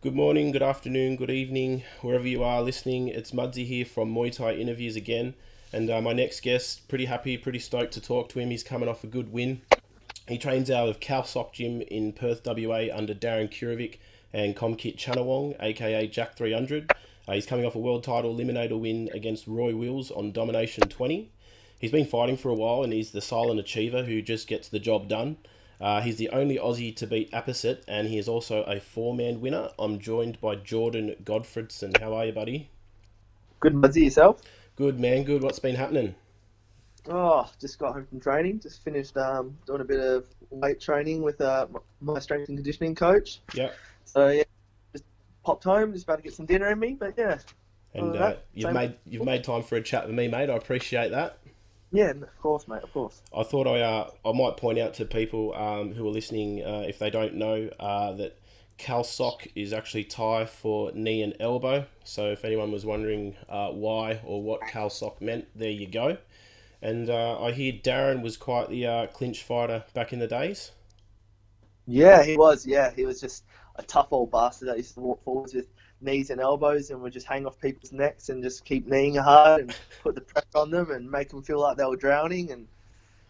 Good morning, good afternoon, good evening, wherever you are listening. It's Mudsy here from Muay Thai Interviews again. And my next guest, pretty happy, pretty stoked to talk to him. He's coming off a good win. He trains out of Kao Sok Gym in Perth, WA, under Darren Kurovic and Komkit Chanawong, aka Jack 300. He's coming off a world title eliminator win against Roy Wills on Domination 20. He's been fighting for a while and he's the silent achiever who just gets the job done. He's the only Aussie to beat Apisit, and he is also a four-man winner. I'm joined by Jordan Godfredson. How are you, buddy? Good, Mudsy, yourself? Good, man. Good. What's been happening? Oh, just got home from training. Just finished doing a bit of weight training with my strength and conditioning coach. Yeah. So yeah, just popped home, just about to get some dinner in me. But yeah, And you've made time for a chat with me, mate. I appreciate that. Yeah, of course, mate, of course. I thought I might point out to people who are listening, if they don't know, that Kao Sok is actually Thai for knee and elbow. So if anyone was wondering why or what Kao Sok meant, there you go. And I hear Darren was quite the clinch fighter back in the days. Yeah, he was. Yeah, he was just a tough old bastard that used to walk forwards with knees and elbows and would just hang off people's necks and just keep kneeing hard and put the pressure on them and make them feel like they were drowning. And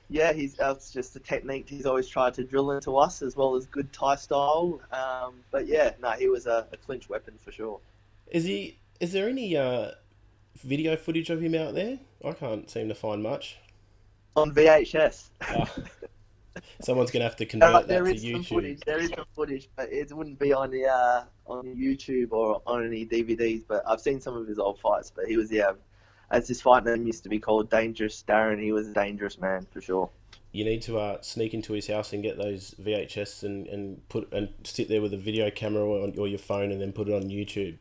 yeah, that's just the technique he's always tried to drill into us, as well as good Thai style. But yeah, no, he was a clinch weapon for sure. Is he? Is there any video footage of him out there? I can't seem to find much. On VHS. Uh, Someone's gonna have to convert that There to is some YouTube. footage. There is some footage, but it wouldn't be on YouTube or on any DVDs. But I've seen some of his old fights. But he was, yeah, as his fight name used to be called, Dangerous Darren. He was a dangerous man for sure. You need to sneak into his house and get those VHS and sit there with a video camera or your phone and then put it on YouTube.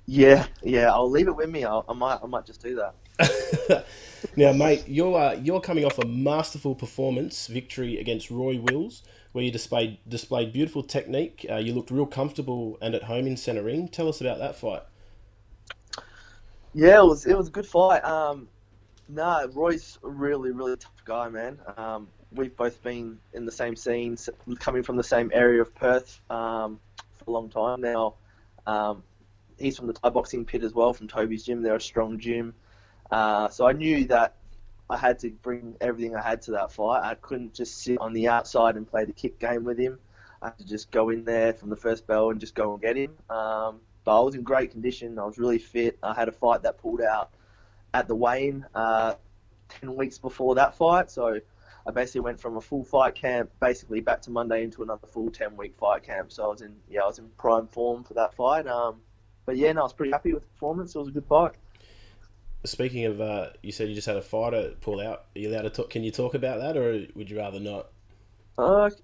Yeah, yeah. I'll leave it with me. I might just do that. Now, mate, you're coming off a masterful performance victory against Roy Wills, where you displayed beautiful technique. You looked real comfortable and at home in centre ring. Tell us about that fight. Yeah, it was a good fight. No, Roy's a really, really tough guy, man. We've both been in the same scene, coming from the same area of Perth for a long time now. He's from the Thai boxing pit as well, from Toby's gym. They're a strong gym. So I knew that I had to bring everything I had to that fight. I couldn't just sit on the outside and play the kick game with him. I had to just go in there from the first bell and just go and get him. But I was in great condition. I was really fit. I had a fight that pulled out at the weigh-in 10 weeks before that fight. So I basically went from a full fight camp basically back to Monday into another full 10-week fight camp. So I was in prime form for that fight. But yeah, no, I was pretty happy with the performance. It was a good fight. Speaking of, you said you just had a fighter pull out. Are you allowed to talk? Can you talk about that, or would you rather not?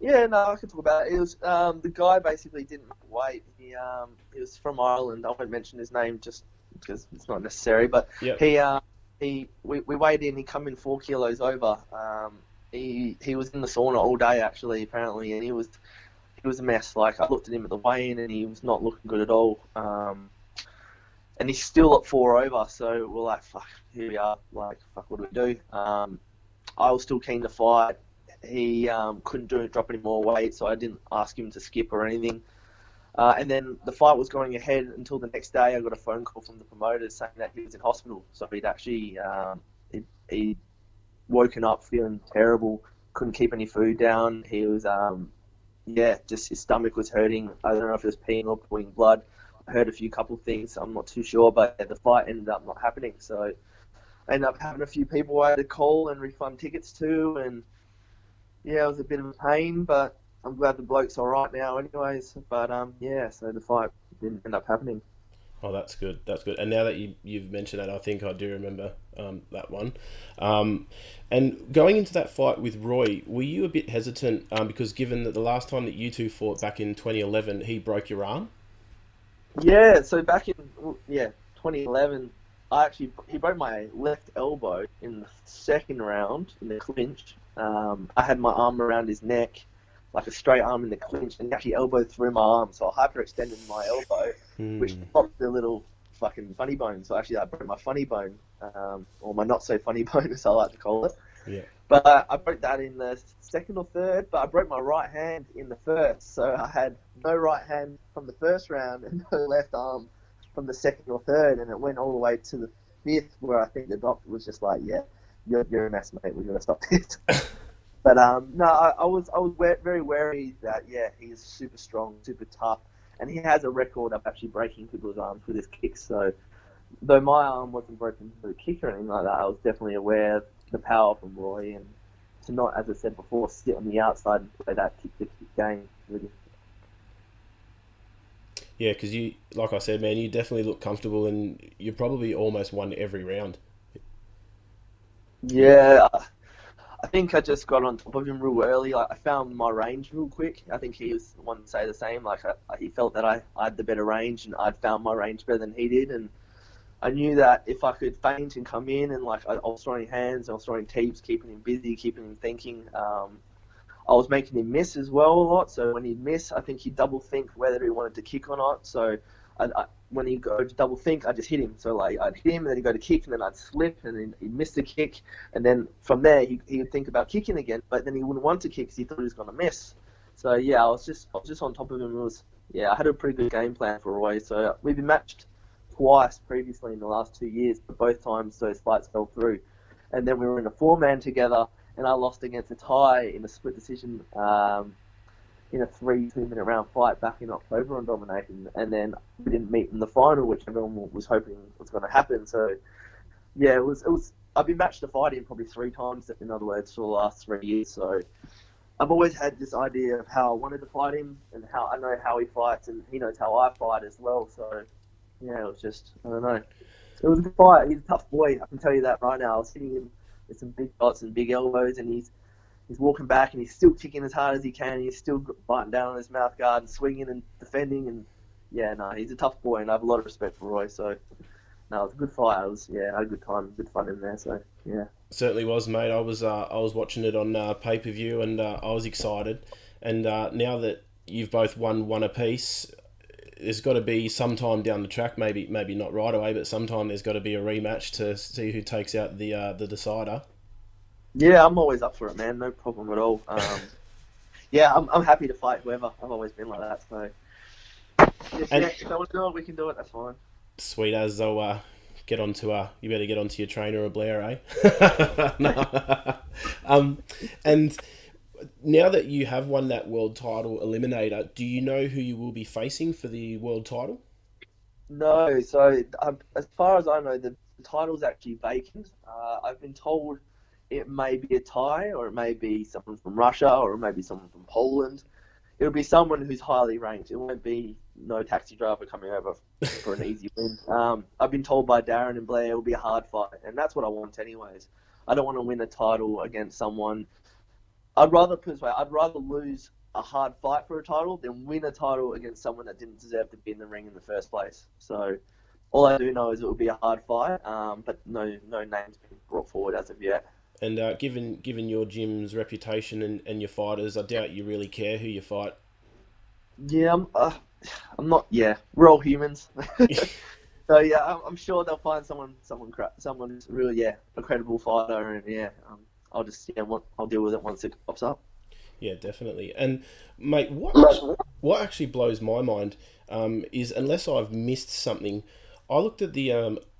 Yeah, no, I can talk about it. It was the guy basically didn't make weight. He was from Ireland. I won't mention his name just because it's not necessary. But Yep. we weighed in. He come in 4 kilos over. He was in the sauna all day actually, apparently, and he was a mess. Like I looked at him at the weigh-in, and he was not looking good at all. And he's still at 4 over, so we're like, fuck, here we are. Like, fuck, what do we do? I was still keen to fight. He couldn't drop any more weight, so I didn't ask him to skip or anything. And then the fight was going ahead until the next day. I got a phone call from the promoter saying that he was in hospital. So he'd actually he'd woken up feeling terrible, couldn't keep any food down. He was, just his stomach was hurting. I don't know if it was peeing or pooing blood. I heard a couple of things. I'm not too sure, but the fight ended up not happening. So I ended up having a few people I had to call and refund tickets to, and yeah, it was a bit of a pain, but I'm glad the bloke's all right now anyways. But so the fight didn't end up happening. Oh, that's good. That's good. And now that you've mentioned that, I think I do remember that one. And going into that fight with Roy, were you a bit hesitant because given that the last time that you two fought back in 2011, he broke your arm? Yeah, so back in 2011, he broke my left elbow in the second round in the clinch. I had my arm around his neck, like a straight arm in the clinch, and he actually elbowed through my arm, so I hyperextended my elbow, which popped the little fucking funny bone. So actually, I broke my funny bone, or my not so funny bone, as I like to call it. Yeah. But I broke that in the second or third, but I broke my right hand in the first. So I had no right hand from the first round and no left arm from the second or third. And it went all the way to the fifth, where I think the doctor was just like, yeah, you're a mess, mate. We're going to stop this. But no, I was very wary that, yeah, he's super strong, super tough. And he has a record of actually breaking people's arms with his kicks. So though my arm wasn't broken with a kick or anything like that, I was definitely aware of the power from Roy and to not, as I said before, sit on the outside and play that kick to kick game. Really. Yeah, because you, like I said, man, you definitely look comfortable, and you probably almost won every round. You, Yeah, I think I just got on top of him real early. Like, I found my range real quick. I think he was the one to say the same. Like he felt that I had the better range and I'd found my range better than he did. And I knew that if I could feint and come in and like I was throwing hands, I was throwing teeps, keeping him busy, keeping him thinking. I was making him miss as well a lot. So when he'd miss, I think he'd double think whether he wanted to kick or not. So when he'd go to double think, I just hit him. So like I'd hit him, and then he'd go to kick, and then I'd slip, and then he'd miss the kick, and then from there he'd think about kicking again, but then he wouldn't want to kick because he thought he was going to miss. So yeah, I was just on top of him. It was yeah, I had a pretty good game plan for Roy. So we've been matched twice previously in the last 2 years, but both times those fights fell through. And then we were in a four-man together, and I lost against a tie in a split decision in a 3 2-minute round fight back in October on domination. And then we didn't meet in the final, which everyone was hoping was going to happen. So yeah, it was. I've been matched to fight him probably 3 times, in other words, for the last 3 years. So I've always had this idea of how I wanted to fight him and how I know how he fights, and he knows how I fight as well. So yeah, it was just I don't know. It was a good fight. He's a tough boy. I can tell you that right now. I was hitting him with some big shots and big elbows, and he's walking back and he's still kicking as hard as he can. He's still biting down on his mouth guard and swinging and defending. And yeah, no, he's a tough boy, and I have a lot of respect for Roy. So no, it was a good fight. I had a good time, good fun in there. So yeah. certainly was, mate. I was watching it on pay per view, and I was excited. And now that you've both won one apiece, there's got to be sometime down the track, maybe not right away, but sometime there's got to be a rematch to see who takes out the decider. Yeah, I'm always up for it, man. No problem at all. Yeah, I'm happy to fight whoever. I've always been like that. So if And I want to do it, we can do it. That's fine. sweet as though get onto you better get onto your trainer or Blair, eh? No. And now that you have won that world title eliminator, do you know who you will be facing for the world title? No, so as far as I know, the title's actually vacant. I've been told it may be a tie, or it may be someone from Russia, or it may be someone from Poland. It'll be someone who's highly ranked. It won't be no taxi driver coming over for an easy win. I've been told by Darren and Blair it'll be a hard fight, and that's what I want anyways. I don't want to win a title against someone. I'd rather put it this way, I'd rather lose a hard fight for a title than win a title against someone that didn't deserve to be in the ring in the first place. So all I do know is it will be a hard fight, but no names been brought forward as of yet. And given your gym's reputation and your fighters, I doubt you really care who you fight. Yeah, I'm not. Yeah, we're all humans. So yeah, I'm sure they'll find someone who's really a credible fighter, and I'll just I'll deal with it once it pops up. Yeah, definitely. And mate, what actually blows my mind is, unless I've missed something, I looked at the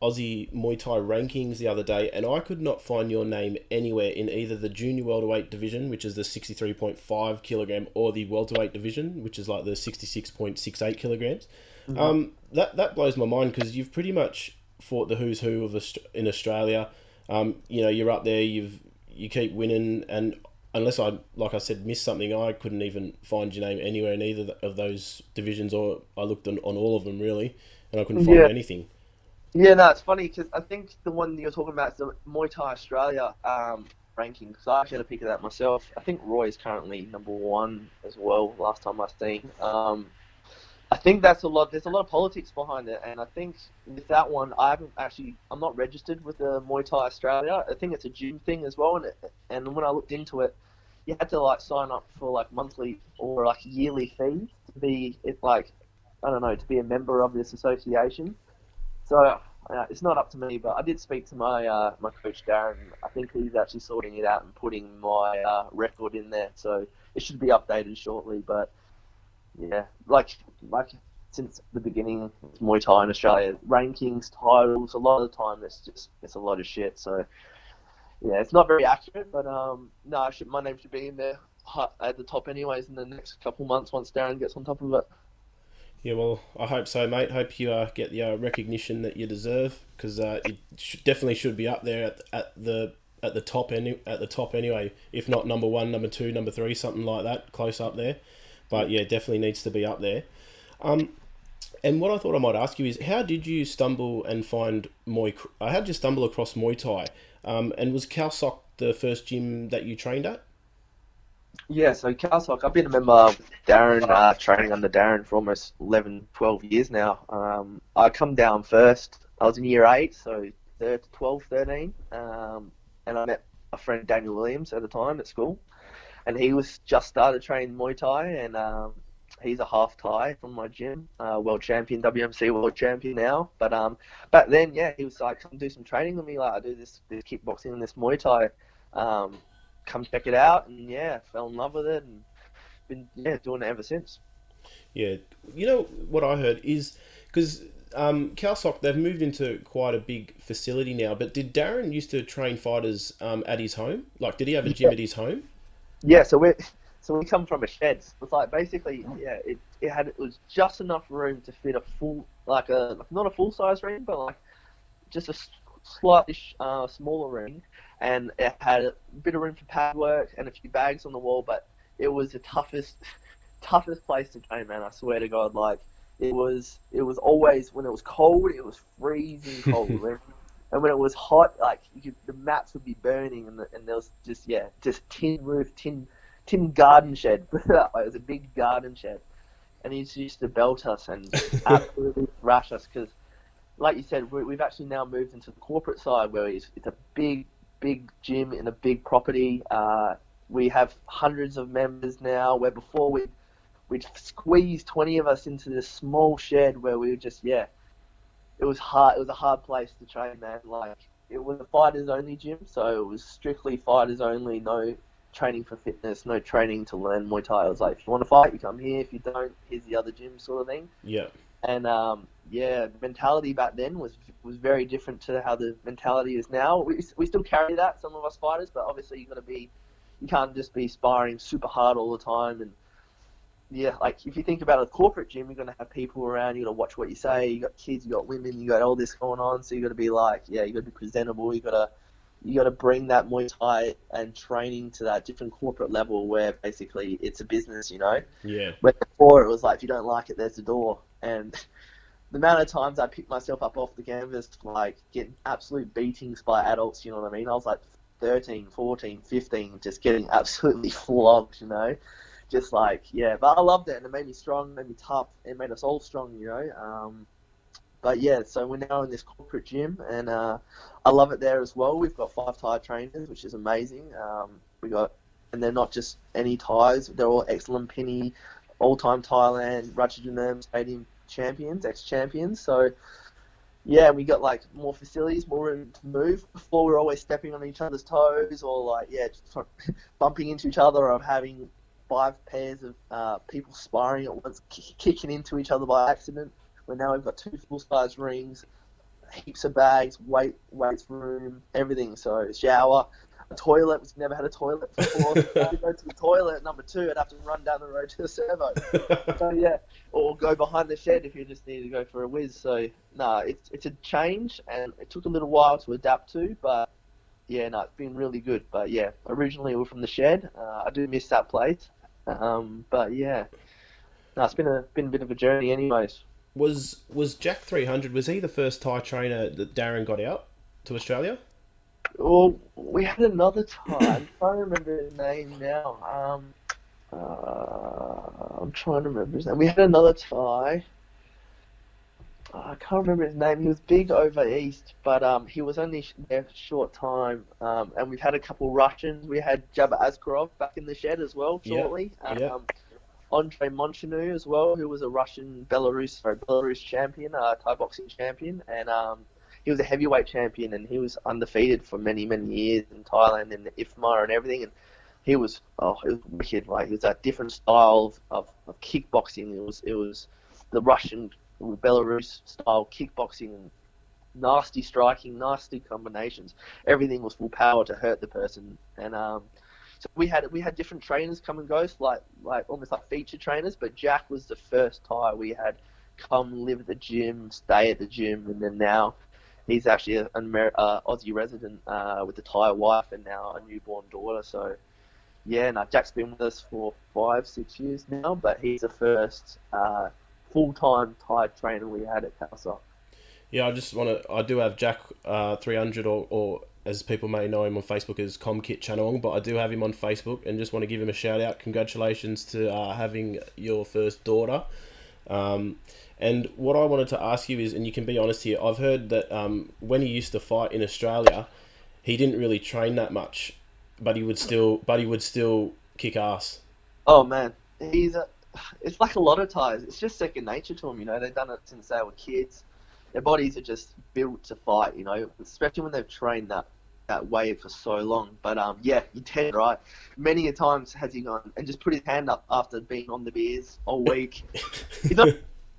Aussie Muay Thai rankings the other day, and I could not find your name anywhere in either the junior welterweight division, which is the 63.5 kilogram, or the welterweight division, which is like the 66.68 kilograms. Hmm. That blows my mind, because you've pretty much fought the who's who in Australia. You're up there. You keep winning, and unless I, like I said, missed something, I couldn't even find your name anywhere in either of those divisions, or I looked on all of them really, and I couldn't find Yeah, anything. yeah, no, it's funny because I think the one you're talking about is the Muay Thai Australia ranking. Because I actually had a pick of that myself. I think Roy is currently number one as well. Last time I seen. I think that's a lot. There's a lot of politics behind it, and I think with that one, I'm not registered with the Muay Thai Australia. I think it's a gym thing as well, and when I looked into it, you had to like sign up for like monthly or like yearly fees to be, it's like, I don't know, to be a member of this association. So it's not up to me, but I did speak to my coach Darren. I think he's actually sorting it out and putting my record in there, so it should be updated shortly. But yeah, like since the beginning of Muay Thai in Australia, rankings, titles, a lot of the time it's a lot of shit. So yeah, it's not very accurate, but no, my name should be in there at the top anyways in the next couple months once Darren gets on top of it. Yeah, well, I hope so, mate. Hope you get the recognition that you deserve, because definitely should be up there at the top anyway. If not number one, number two, number three, something like that, close up there. But yeah, definitely needs to be up there. And what I thought I might ask you is, how did you stumble and find Muay? How did you stumble across Muay Thai? And was Kao Sok the first gym that you trained at? Yeah, so Kao Sok, I've been a member of Darren, training under Darren for almost 11, 12 years now. I come down first, I was in year 8, so 12, 13, and I met a friend, Daniel Williams, at the time at school, and he was just started training Muay Thai, and he's a half Thai from my gym, world champion, WMC world champion now, but back then, yeah, he was like, come do some training with me, like, I do this kickboxing and this Muay Thai, come check it out, and yeah, fell in love with it, and been doing it ever since. Yeah, you know what I heard is because Kao Sok, they've moved into quite a big facility now. But did Darren used to train fighters at his home? Like, did he have a gym Yeah, at his home? yeah. So we come from a shed. So it's like basically, yeah, it was just enough room to fit a full like not a full size ring, but like just a slightly smaller ring, and it had a bit of room for pad work and a few bags on the wall. But it was the toughest place to train, man. I swear to God, like it was always when it was cold, it was freezing cold, and when it was hot, like the mats would be burning, and there was just tin roof, tin garden shed. It was a big garden shed, and he used to belt us and just absolutely thrash us because, like you said, we've actually now moved into the corporate side where it's a big gym in a big property. We have hundreds of members now, where before we'd squeeze 20 of us into this small shed where we were just, yeah, it was hard. It was a hard place to train, man. Like, it was a fighters only gym, so it was strictly fighters only, no training for fitness, no training to learn Muay Thai. It was like, if you want to fight, you come here. If you don't, here's the other gym, sort of thing. Yeah, And yeah, the mentality back then was very different to how the mentality is now. We still carry that, some of us fighters, but obviously you can't just be sparring super hard all the time. And yeah, like if you think about a corporate gym, you're gonna have people around. You gotta watch what you say. You got kids, you got women, you got all this going on. So you gotta be like, yeah, you gotta be presentable. You gotta bring that Muay Thai and training to that different corporate level where basically it's a business, you know. yeah, Where before it was like, if you don't like it, there's the door. And the amount of times I picked myself up off the canvas, like getting absolute beatings by adults, you know what I mean? I was like 13, 14, 15, just getting absolutely flogged, you know? Just like, yeah, but I loved it, and it made me strong, made me tough, it made us all strong, you know? But yeah, so we're now in this corporate gym, and I love it there as well. We've got 5 Thai trainers, which is amazing. And they're not just any Thais, they're all excellent penny, all-time Thailand, Ratchajanurm Stadium champions, ex-champions. So yeah, we got like more facilities, more room to move. Before we were always stepping on each other's toes, or like, yeah, just sort of bumping into each other, or having 5 pairs of people sparring at once, kicking into each other by accident. Where now we've got 2 full-size rings, heaps of bags, weights room, everything. So shower, a toilet. We've never had a toilet before. To go to the toilet at number 2, I'd have to run down the road to the servo. So yeah, or go behind the shed if you just need to go for a whiz. So no, it's a change, and it took a little while to adapt to, but yeah, no, it's been really good. But yeah, originally we're from the shed. I do miss that place. But yeah, no, it's been a bit of a journey, anyways. was Jack 300? Was he the first Thai trainer that Darren got out to Australia? Well, we had another Thai. I'm trying to remember his name now. I'm trying to remember his name. We had another Thai. I can't remember his name. He was big over east, but he was only there for a short time. And we've had a couple Russians. We had Jabba Askarov back in the shed as well Yeah, shortly. yeah, Andrei Monchinu as well, who was a Belarus champion, Thai boxing champion, and he was a heavyweight champion, and he was undefeated for many, many years in Thailand and IFMA and everything. And he was, it was wicked. Like, it was a different style of kickboxing. It was the Russian, Belarus style kickboxing, nasty striking, nasty combinations. Everything was full power to hurt the person. And so we had different trainers come and go, like almost like feature trainers. But Jack was the first Thai we had come live at the gym, stay at the gym, and then now he's actually an Aussie resident with a Thai wife and now a newborn daughter. So yeah, no, Jack's been with us for 5-6 years now, but he's the first full-time Thai trainer we had at Kao Sok. Yeah, I do have Jack 300, or as people may know him on Facebook as Comkit Chanong, but I do have him on Facebook and just want to give him a shout out. Congratulations to having your first daughter. And what I wanted to ask you is, and you can be honest here, I've heard that when he used to fight in Australia, he didn't really train that much, but he would still kick ass. Oh man, it's like a lot of Thais. It's just second nature to them, you know. They've done it since they were kids. Their bodies are just built to fight, you know, especially when they've trained that way for so long. But yeah, you're dead right. Many a times has he gone and just put his hand up after being on the beers all week. He's not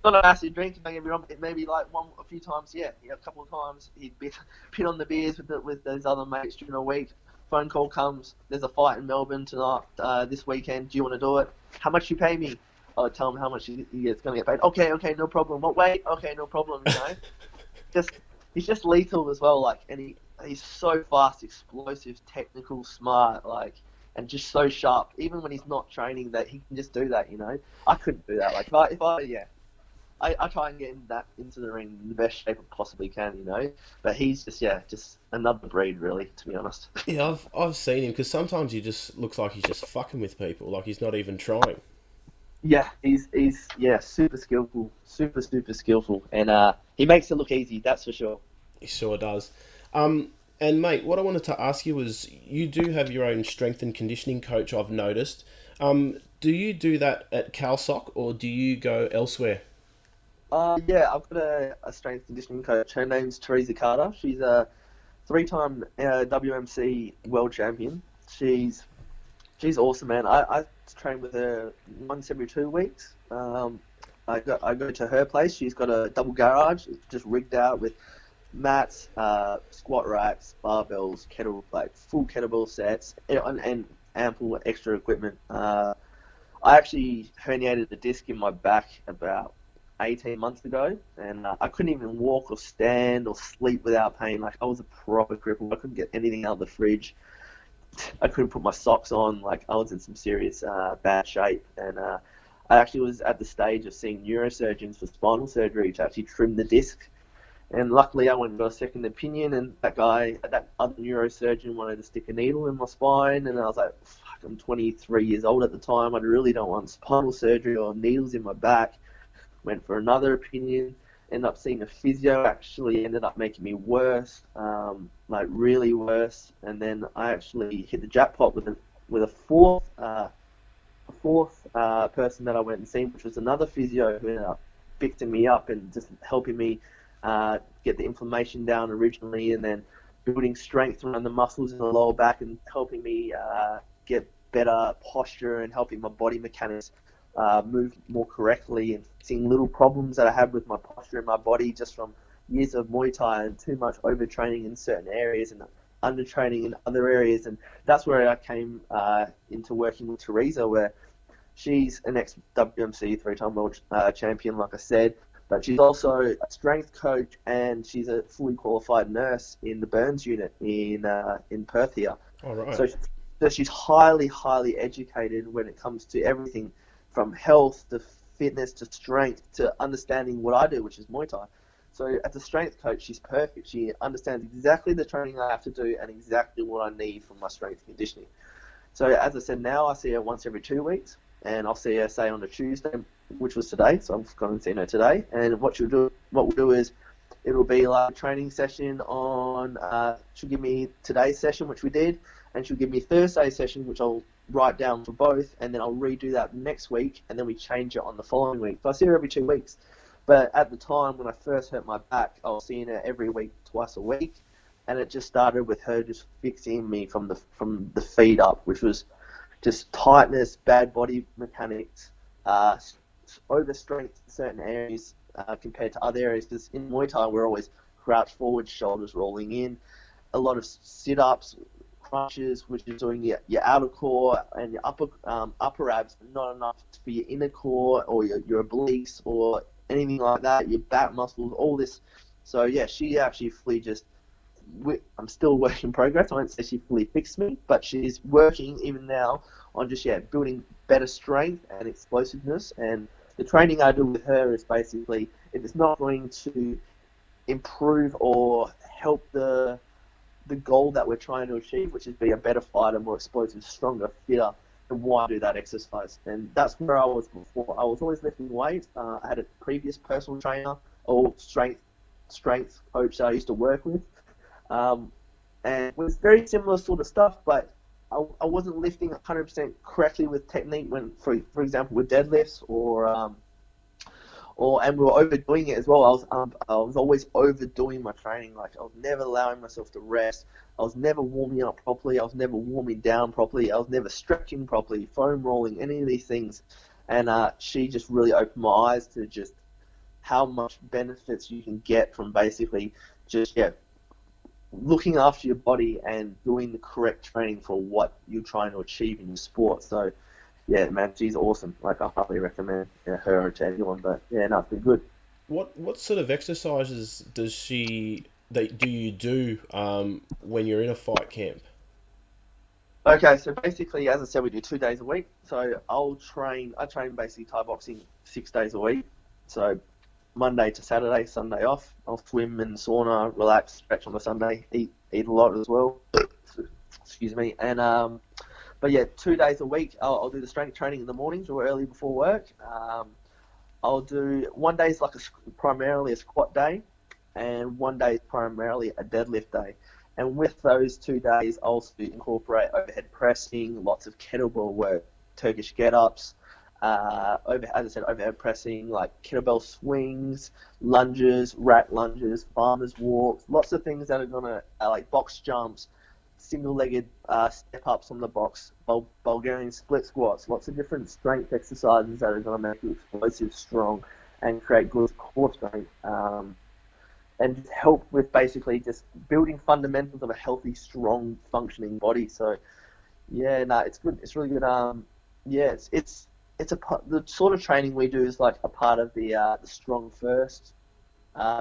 a massive drinker, don't get me wrong. Maybe like a few times, yeah, a couple of times he'd been on the beers with those other mates during a week. Phone call comes, there's a fight in Melbourne tonight, this weekend. Do you want to do it? How much you pay me? I'll tell him how much he's going to get paid. Okay, no problem. What weight? Okay, no problem, you know. He's just lethal as well, like, and he's so fast, explosive, technical, smart, like, and just so sharp. Even when he's not training, that he can just do that, you know. I couldn't do that. Like, I try and get into the ring in the best shape I possibly can, you know. But he's just another breed, really, to be honest. Yeah, I've seen him, because sometimes he just looks like he's just fucking with people, like he's not even trying. Yeah, he's super skillful, super skillful, and he makes it look easy. That's for sure. He sure does. And mate, what I wanted to ask you was, you do have your own strength and conditioning coach, I've noticed. Do you do that at Kao Sok, or do you go elsewhere? Yeah, I've got a strength conditioning coach. Her name's Teresa Carter. She's a 3-time WMC world champion. She's awesome, man. I train with her once every 2 weeks. I go to her place. She's got a double garage. It's just rigged out with mats, squat racks, barbells, full kettlebell sets, and ample extra equipment. I actually herniated a disc in my back about 18 months ago, and I couldn't even walk or stand or sleep without pain. Like, I was a proper cripple. I couldn't get anything out of the fridge. I couldn't put my socks on. Like, I was in some serious bad shape, and I actually was at the stage of seeing neurosurgeons for spinal surgery to actually trim the disc. And luckily, I went and got a second opinion, and that other neurosurgeon wanted to stick a needle in my spine, and I was like, fuck, I'm 23 years old at the time. I really don't want spinal surgery or needles in my back. Went for another opinion, ended up seeing a physio, actually ended up making me worse, like really worse. And then I actually hit the jackpot with a fourth person that I went and seen, which was another physio who ended up fixing me up and just helping me get the inflammation down originally, and then building strength around the muscles in the lower back and helping me get better posture and helping my body mechanics move more correctly, and seeing little problems that I had with my posture and my body just from years of Muay Thai and too much overtraining in certain areas and undertraining in other areas. And that's where I came into working with Teresa, where she's an ex-WMC 3-time world champion, like I said, but she's also a strength coach, and she's a fully qualified nurse in the burns unit in Perth here. All right. So she's highly educated when it comes to everything from health to fitness to strength to understanding what I do, which is Muay Thai. So as a strength coach, she's perfect. She understands exactly the training I have to do and exactly what I need for my strength and conditioning. So as I said, now I see her once every 2 weeks, and I'll see her, say, on a Tuesday, which was today. So I've gone and seen her today. And what we'll do is, it'll be like a training session on, she'll give me today's session, which we did, and she'll give me Thursday's session, which I'll write down for both, and then I'll redo that next week, and then we change it on the following week. So I see her every 2 weeks. But at the time when I first hurt my back, I was seeing her every week, twice a week, and it just started with her just fixing me from the feet up, which was just tightness, bad body mechanics, over strength in certain areas compared to other areas. Because in Muay Thai, we're always crouched forward, shoulders rolling in, a lot of sit-ups, crunches, which is doing your outer core and your upper abs, but not enough for your inner core or your obliques or anything like that, your back muscles, all this. So yeah, she actually fully just. I'm still a work in progress. I won't say she fully fixed me, but she's working even now on just building better strength and explosiveness. And the training I do with her is basically, if it's not going to improve or help the goal that we're trying to achieve, which is be a better fighter, more explosive, stronger, fitter, then why do that exercise? And that's where I was before. I was always lifting weights. I had a previous personal trainer or strength coach that I used to work with, um, and it was very similar sort of stuff, but I wasn't lifting 100% correctly with technique when, for example, with deadlifts and we were overdoing it as well. I was always overdoing my training. Like I was never allowing myself to rest. I was never warming up properly. I was never warming down properly. I was never stretching properly, foam rolling, any of these things. And she just really opened my eyes to just how much benefits you can get from basically just looking after your body and doing the correct training for what you're trying to achieve in your sport. So yeah, man, she's awesome. Like, I highly recommend her to anyone. But yeah, no, it's been good. What sort of exercises do you do when you're in a fight camp? Okay, so basically, as I said, we do 2 days a week. So I train basically Thai boxing 6 days a week. So Monday to Saturday, Sunday off. I'll swim and sauna, relax, stretch on the Sunday, eat a lot as well. Excuse me. And but yeah, 2 days a week. I'll do the strength training in the mornings or early before work. I'll do one day is like primarily a squat day, and one day is primarily a deadlift day. And with those 2 days, I'll also incorporate overhead pressing, lots of kettlebell work, Turkish get-ups, as I said, overhead pressing, like kettlebell swings, lunges, rack lunges, farmers walks, lots of things that are gonna like box jumps, single-legged step ups on the box, Bulgarian split squats, lots of different strength exercises that are going to make you explosive, strong, and create good core strength. And just help with basically just building fundamentals of a healthy, strong, functioning body. So yeah, no, it's good. It's really good. Yeah, the sort of training we do is like a part of the strong first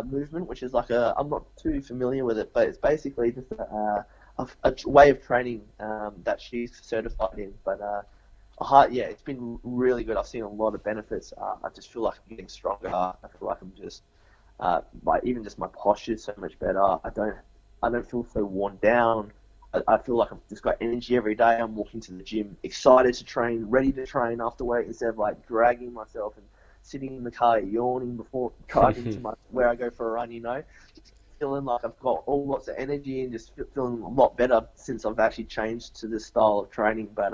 movement, which is like I'm not too familiar with it, but it's basically just a way of training that she's certified in. But yeah, it's been really good. I've seen a lot of benefits. I just feel like I'm getting stronger. I feel like I'm just like even just my posture is so much better. I don't feel so worn down. I feel like I've just got energy every day. I'm walking to the gym, excited to train, ready to train after work instead of like dragging myself and sitting in the car yawning before driving to where I go for a run. Feeling like I've got all lots of energy and just feeling a lot better since I've actually changed to this style of training. But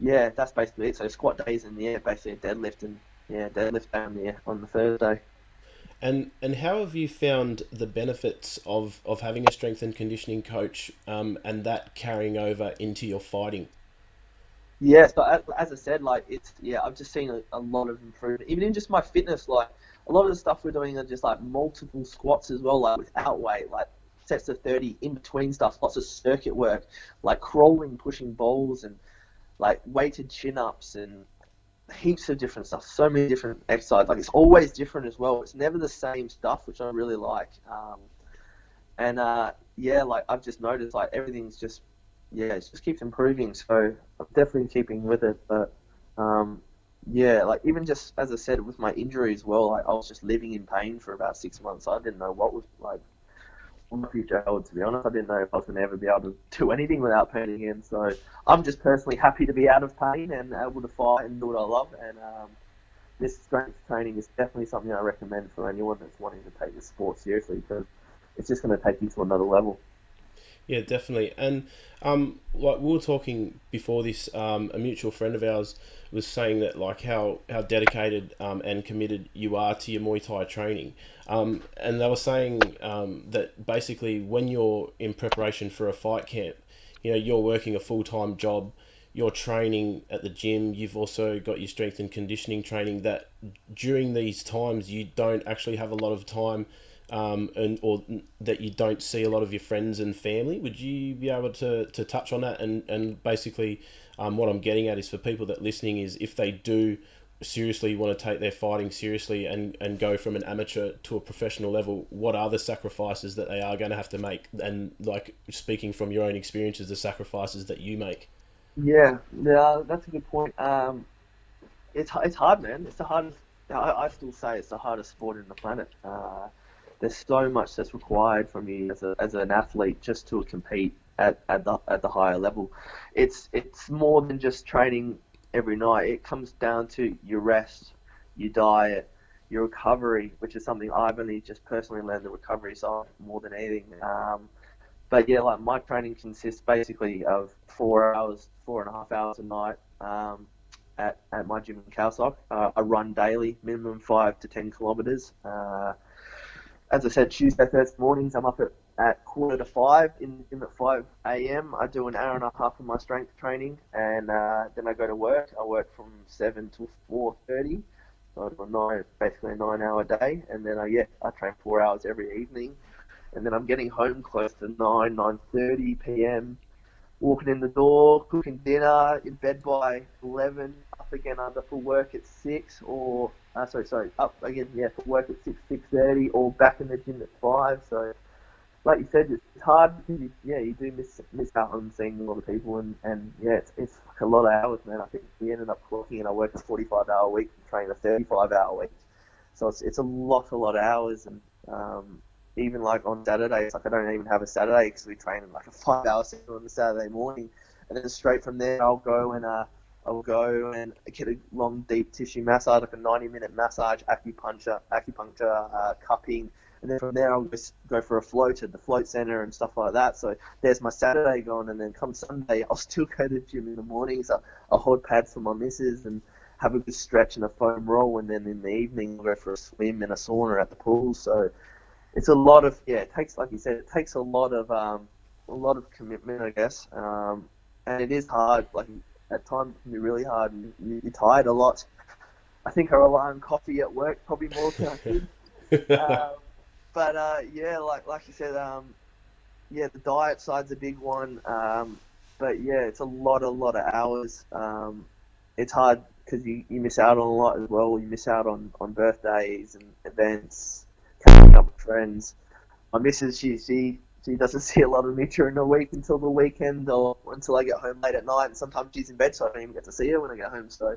yeah, that's basically it. So squat days and yeah, basically a deadlift and deadlift down there on the Thursday. And how have you found the benefits of having a strength and conditioning coach and that carrying over into your fighting? Yeah, so as I said, like I've just seen a lot of improvement, even in just my fitness. Like a lot of the stuff we're doing are just like multiple squats as well, like without weight, like sets of 30 in between stuff, lots of circuit work, like crawling, pushing balls, and like weighted chin ups and heaps of different stuff. So many different exercises. Like it's always different as well. It's never the same stuff, which I really like. And yeah, like I've just noticed like everything's just it just keeps improving. So I'm definitely keeping with it. But um, yeah, like even just as I said with my injury as well, like I was just living in pain for about 6 months. I didn't know what was like what my future held. To be honest, I didn't know if I was going to ever be able to do anything without pain again. So I'm just personally happy to be out of pain and able to fight and do what I love. And this strength training is definitely something I recommend for anyone that's wanting to take the sport seriously because it's just going to take you to another level. Yeah, definitely. And like we were talking before this, a mutual friend of ours was saying that like how dedicated and committed you are to your Muay Thai training. And they were saying that basically when you're in preparation for a fight camp, you know, you're working a full time job, you're training at the gym, you've also got your strength and conditioning training. That during these times you don't actually have a lot of time and or that you don't see a lot of your friends and family. Would you be able to touch on that? And basically, what I'm getting at is for people that listening is if they do seriously want to take their fighting seriously and go from an amateur to a professional level, what are the sacrifices that they are going to have to make? And like speaking from your own experiences, the sacrifices that you make. Yeah, yeah, that's a good point. It's hard, man. It's the hardest. I still say it's the hardest sport in the planet. There's so much that's required from you as an athlete just to compete at the higher level. It's more than just training every night. It comes down to your rest, your diet, your recovery, which is something I've only just personally learned the recovery side more than anything. But yeah, like my training consists basically of 4 hours, 4.5 hours a night at my gym in Kao Sok. I run daily, minimum 5 to 10 kilometers. As I said, Tuesday, Thursday mornings, I'm up at quarter to five in the gym at 5 a.m. I do an hour and a half of my strength training, and then I go to work. I work from 7 till 4:30. So I do basically a 9 hour day, and then I train 4 hours every evening, and then I'm getting home close to 9:30 p.m. Walking in the door, cooking dinner, in bed by 11, up again for work at 6, or sorry, up again, yeah, for work at 6:30, or back in the gym at 5. So like you said, it's hard because you do miss out on seeing a lot of people, and yeah, it's like a lot of hours, man. I think we ended up clocking in. I work a 45-hour week and train a 35-hour week, so it's a lot of hours, and even like on Saturdays, like I don't even have a Saturday because we train in like a 5 hour session on the Saturday morning, and then straight from there I'll go and get a long deep tissue massage, like a 90-minute massage, acupuncture, cupping. And then from there, I'll just go for a float at the float center and stuff like that. So there's my Saturday gone. And then come Sunday, I'll still go to the gym in the morning. So I'll hold pads for my missus and have a good stretch and a foam roll. And then in the evening, I'll go for a swim and a sauna at the pool. So it's a lot of, it takes, like you said, it takes a lot of commitment, I guess. And it is hard. Like at times it can be really hard and you're tired a lot. I think I rely on coffee at work probably more than I should. Um, but yeah, like you said, yeah, the diet side's a big one. But yeah, it's a lot of hours. It's hard because you miss out on a lot as well. You miss out on birthdays and events, catching up with friends. My missus, she doesn't see a lot of me during the week until the weekend or until I get home late at night. And sometimes she's in bed, so I don't even get to see her when I get home. So,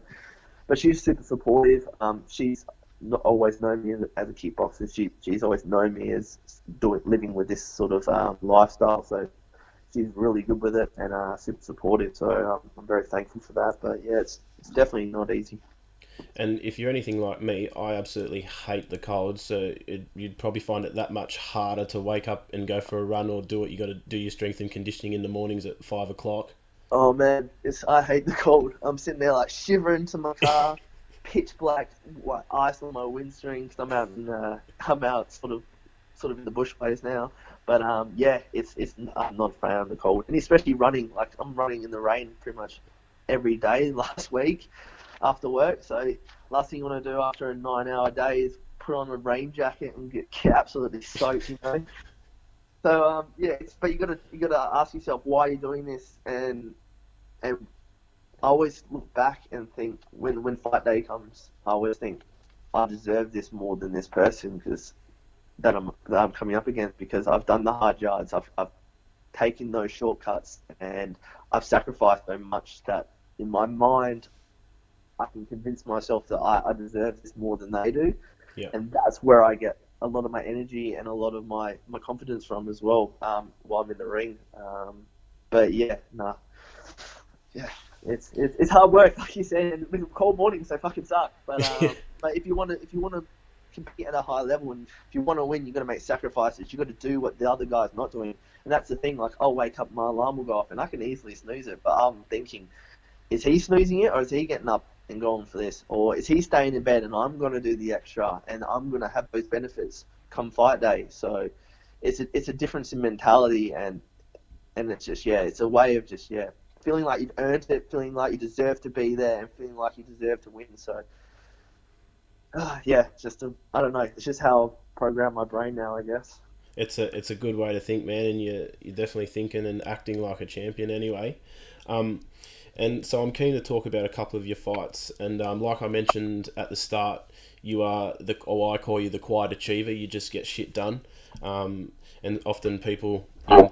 but she's super supportive. She's not always known me as a kickboxer. She's always known me as living with this sort of lifestyle. So she's really good with it and super supportive. So I'm very thankful for that. But yeah, it's definitely not easy. And if you're anything like me, I absolutely hate the cold. So you'd probably find it that much harder to wake up and go for a run or do what you got to do your strength and conditioning in the mornings at 5 o'clock. Oh man, I hate the cold. I'm sitting there like shivering to my car, pitch black, ice on my windscreen because I'm out sort of in the bushways now. But yeah, I'm not a fan of the cold, and especially running. Like I'm running in the rain pretty much every day last week after work. So last thing you want to do after a 9 hour day is put on a rain jacket and get absolutely soaked. So yeah, but you gotta ask yourself why you're doing this, and I always look back and think when fight day comes, I always think I deserve this more than this person because that I'm coming up against because I've done the hard yards, I've taken those shortcuts, and I've sacrificed so much that in my mind I can convince myself that I deserve this more than they do, Yeah. and that's where I get a lot of my energy and a lot of my confidence from as well while I'm in the ring. But yeah, nah, yeah, it's hard work, like you said, and with cold mornings they fucking suck. But if you want to compete at a high level, and if you want to win, you got to make sacrifices. You got to do what the other guy's not doing, and that's the thing. Like, I'll wake up, my alarm will go off, and I can easily snooze it, but I'm thinking, is he snoozing it, or is he getting up and going for this, or is he staying in bed, and I'm going to do the extra, and I'm going to have those benefits come fight day. So it's a difference in mentality, and it's just, it's a way of just, feeling like you've earned it, feeling like you deserve to be there, and feeling like you deserve to win. So, I don't know. It's just how I program my brain now, I guess. It's a good way to think, man, and you're definitely thinking and acting like a champion anyway. And so I'm keen to talk about a couple of your fights. And like I mentioned at the start, you are I call you the quiet achiever. You just get shit done. And often people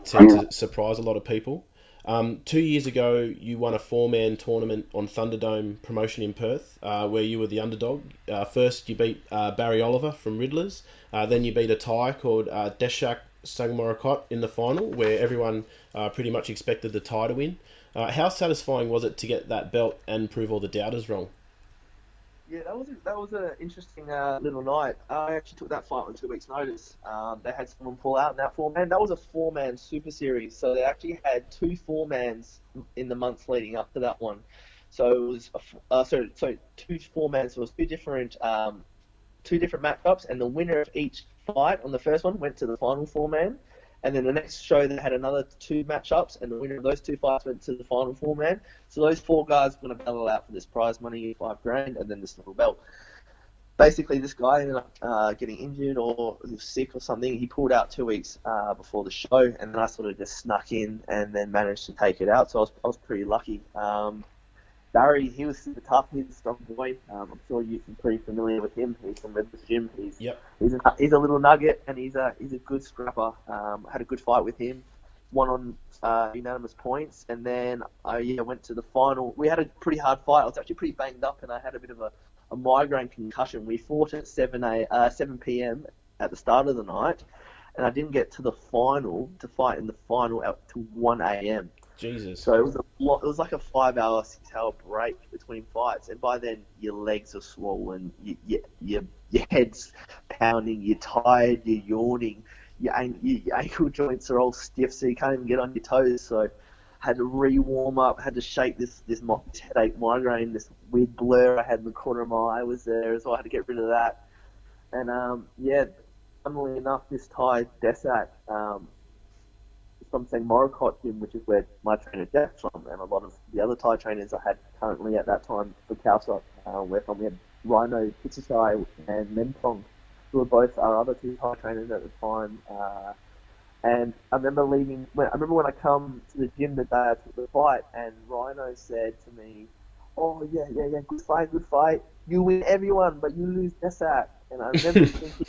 tend to surprise a lot of people. 2 years ago, you won a 4-man tournament on Thunderdome promotion in Perth, where you were the underdog. First, you beat Barry Oliver from Riddlers. Then you beat a Thai called Deshak Sangmorakot in the final, where everyone pretty much expected the Thai to win. How satisfying was it to get that belt and prove all the doubters wrong? Yeah, that was an interesting little night. I actually took that fight on 2 weeks' notice. They had someone pull out in that 4-man. That was a 4-man super series, so they actually had two 4-mans in the months leading up to that one. So it was two 4-mans. So it was two different matchups, and the winner of each fight on the first one went to the final 4-man. And then the next show, they had another two matchups, and the winner of those two fights went to the final 4-man. So those four guys were going to battle out for this prize money, $5,000, and then this little belt. Basically, this guy ended up getting injured or sick or something. He pulled out 2 weeks before the show, and then I sort of just snuck in and then managed to take it out. So I was pretty lucky. Barry, he was super tough. He's a strong boy. I'm sure you're pretty familiar with him. He's from Redlands Gym. He's a little nugget, and he's a good scrapper. Had a good fight with him. Won on unanimous points, and then I went to the final. We had a pretty hard fight. I was actually pretty banged up, and I had a bit of a migraine concussion. We fought at 7 p.m. at the start of the night, and I didn't get to the final to fight in the final out to 1 a.m. Jesus. So it was it was like a 5-hour, 6-hour break between fights, and by then your legs are swollen, your head's pounding, you're tired, you're yawning, your ankle joints are all stiff, so you can't even get on your toes. So had to re-warm up, had to shake this headache, migraine, this weird blur I had in the corner of my eye was there, so I had to get rid of that. And funnily enough, this Thai Desak, from saying Morakot Gym, which is where my trainer Jack's from, and a lot of the other Thai trainers I had currently at that time for Kao Sok, where from we had Rhino, Pichichai, and Mentong, who were both our other two Thai trainers at the time. And I remember when I come to the gym the day I took the fight, and Rhino said to me, "Oh yeah, good fight. You win everyone, but you lose Desak." And I remember thinking,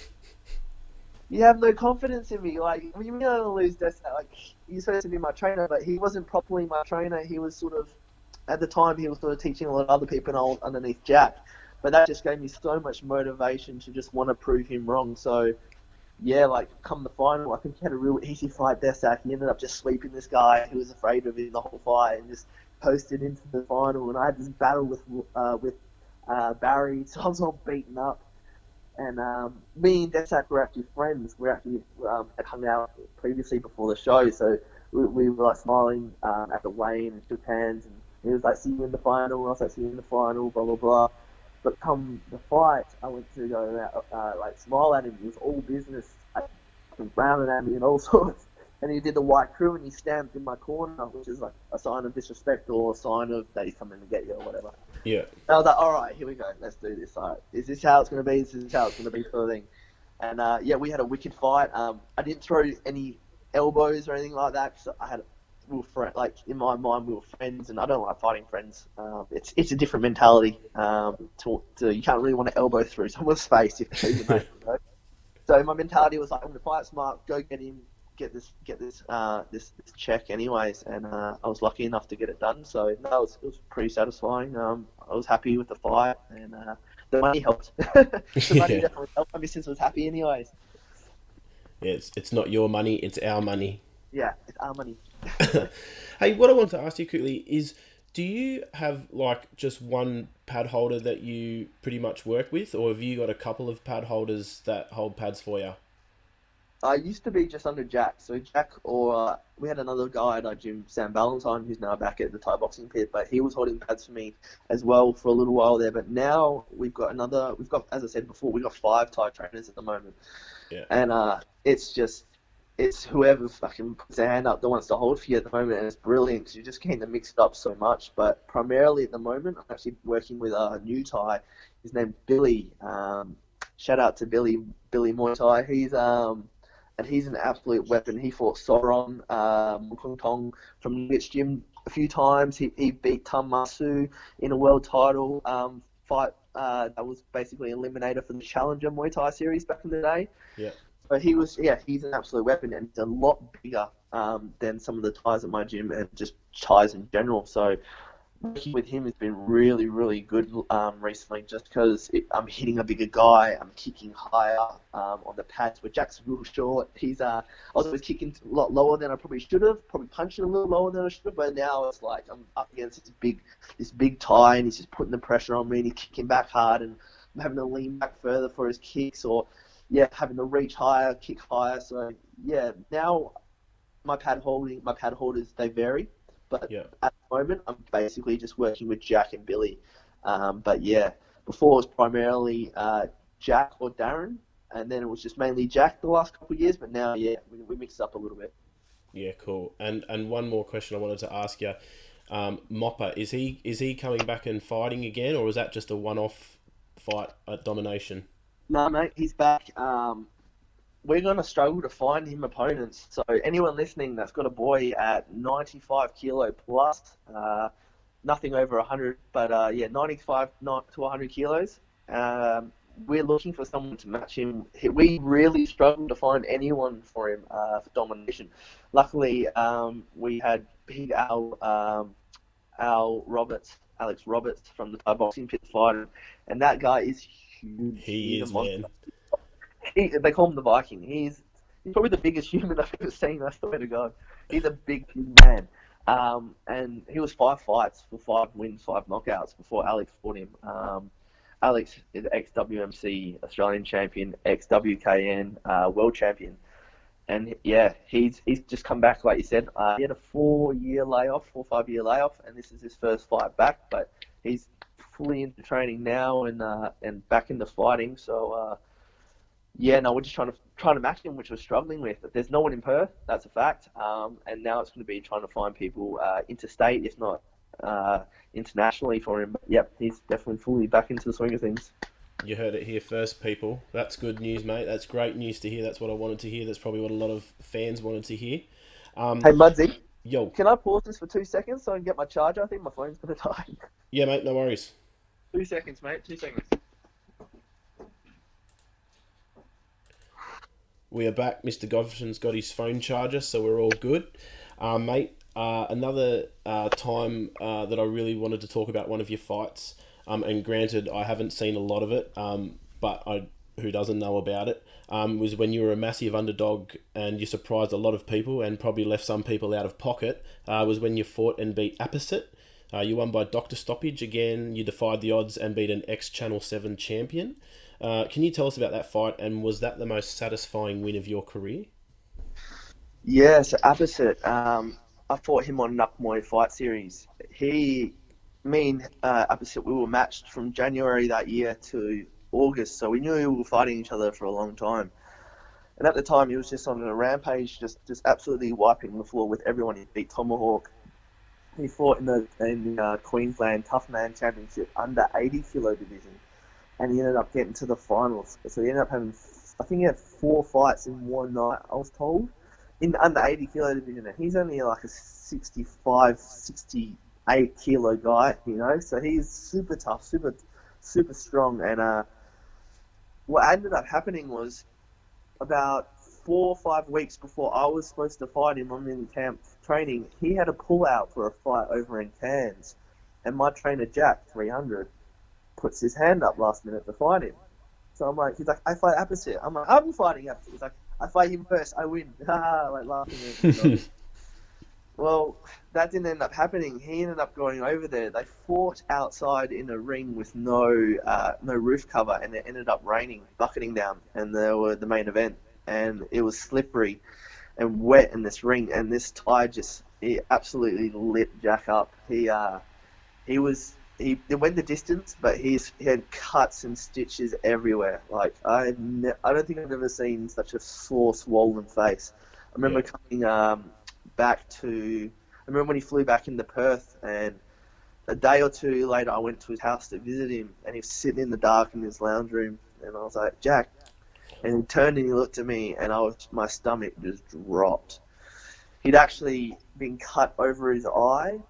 you have no confidence in me. Like, what do you mean I don't lose Desak? Like, you're supposed to be my trainer, but he wasn't properly my trainer. He was sort of, at the time, he was sort of teaching a lot of other people underneath Jack. But that just gave me so much motivation to just want to prove him wrong. So, come the final, I think he had a real easy fight, Desak. He ended up just sweeping this guy who was afraid of him the whole fight and just posted into the final. And I had this battle with Barry, so I was all beaten up. And me and Desak were actually friends. We actually had hung out previously before the show, so we were like smiling at the weigh-in and shook hands. And he was like, "See you in the final." And I was like, "See you in the final." Blah blah blah. But come the fight, I went to go smile at him. It was all business, frowning at me and all sorts. And he did the white crew and he stamped in my corner, which is like a sign of disrespect or a sign of that he's coming to get you or whatever. Yeah. And I was like, all right, here we go. Let's do this. All right. Is this how it's going to be? Is this how it's going to be sort of thing? And we had a wicked fight. I didn't throw any elbows or anything like that. So in my mind, we were friends, and I don't like fighting friends. It's a different mentality. You can't really want to elbow through someone's face if they're your mate, you know? So my mentality was like, I'm going to fight smart, go get him, get this check anyways, and I was lucky enough to get it done. So no, it was pretty satisfying. I was happy with the fight, and the money helped. The money definitely helped. My missus was happy anyways. Yeah, it's not your money, it's our money. Yeah, it's our money. Hey, what I want to ask you quickly is, Do you have like just one pad holder that you pretty much work with, or have you got a couple of pad holders that hold pads for you? I used to be just under Jack. So Jack, or we had another guy at our gym, Sam Valentine, who's now back at the Thai boxing pit, but he was holding pads for me as well for a little while there. But now we've got, as I said before, we've got 5 Thai trainers at the moment. Yeah. And it's whoever fucking puts their hand up that wants to hold for you at the moment, and it's brilliant because you're just getting to mix it up so much. But primarily at the moment, I'm actually working with a new Thai. His name's Billy. Shout out to Billy Muay Thai. And he's an absolute weapon. He fought Soron, Mukong Tong from Nugget's gym a few times. He beat Tam Masu in a world title fight. That was basically eliminator for the Challenger Muay Thai series back in the day. Yeah. But he's an absolute weapon, and he's a lot bigger than some of the Thais at my gym and just Thais in general. So working with him has been really, really good recently, just because I'm hitting a bigger guy, I'm kicking higher on the pads. Where Jack's real short, I was always kicking a lot lower than I probably should have, probably punching a little lower than I should have. But now it's like I'm up against this big Thai, and he's just putting the pressure on me, and he's kicking back hard, and I'm having to lean back further for his kicks, or having to reach higher, kick higher. So now my pad holders, they vary. But at the moment, I'm basically just working with Jack and Billy. Before it was primarily Jack or Darren, and then it was just mainly Jack the last couple of years. But now, we mix it up a little bit. Yeah, cool. And one more question I wanted to ask you. Mopper, is he coming back and fighting again, or is that just a one-off fight at Domination? No, mate, he's back. We're going to struggle to find him opponents. So anyone listening that's got a boy at 95 kilo plus, nothing over 100, but 95 to 100 kilos, we're looking for someone to match him. We really struggled to find anyone for him for Domination. Luckily, we had Big Alex Roberts from the Thai boxing pit fighting, and that guy is huge. He is, man. They call him the Viking. He's probably the biggest human I've ever seen. I swear to God, he's a big man. And he was 5 fights for 5 wins, 5 knockouts before Alex fought him. Alex is ex-WMC Australian champion, ex-WKN world champion, and he's just come back, like you said. He had a 4-year layoff, 4 or 5 year layoff, and this is his first fight back. But he's fully into training now and back into fighting. So. We're just trying to match him, which we're struggling with. There's no one in Perth, that's a fact. And now it's going to be trying to find people interstate, if not internationally, for him. But yep, he's definitely fully back into the swing of things. You heard it here first, people. That's good news, mate. That's great news to hear. That's what I wanted to hear. That's probably what a lot of fans wanted to hear. Hey, Mudsy. Yo. Can I pause this for 2 seconds so I can get my charger? I think my phone's going to die. Yeah, mate, no worries. 2 seconds, mate. 2 seconds. We are back. Mr. Godfredson's got his phone charger, so we're all good. Mate, another time that I really wanted to talk about one of your fights, and granted, I haven't seen a lot of it, but who doesn't know about it, was when you were a massive underdog and you surprised a lot of people and probably left some people out of pocket, was when you fought and beat Apisit. You won by doctor stoppage. Again, you defied the odds and beat an ex-Channel 7 champion. Can you tell us about that fight, and was that the most satisfying win of your career? Yeah, so Apisit, I fought him on Nuk Muay Fight Series. Me and Apisit, we were matched from January that year to August, so we knew we were fighting each other for a long time. And at the time, he was just on a rampage, just absolutely wiping the floor with everyone. He beat Tomahawk. He fought in the Queensland Tough Man Championship under 80 kilo division. And he ended up getting to the finals. So he ended up having, I think he had 4 fights in one night, I was told, in the under 80 kilo division. And he's only like a 65, 68 kilo guy, so he's super tough, super strong. And what ended up happening was about 4 or 5 weeks before I was supposed to fight him, I'm in camp training, he had a pull out for a fight over in Cairns. And my trainer, Jack, 300, puts his hand up last minute to fight him. So I'm like, he's like, I fight Apisit. I'm like, I'm fighting Apisit. He's like, I fight him first, I win. Like laughing at him. Well, that didn't end up happening. He ended up going over there. They fought outside in a ring with no roof cover, and it ended up raining, bucketing down, and they were the main event, and it was slippery and wet in this ring, and this Thai just he absolutely lit Jack up. He went the distance, but he had cuts and stitches everywhere. Like I don't think I've ever seen such a sore, swollen face. I Yeah. remember coming back to. I remember when he flew back into Perth, and a day or two later, I went to his house to visit him, and he was sitting in the dark in his lounge room, and I was like, Jack, and he turned and he looked at me, and my stomach just dropped. He'd actually been cut over his eye,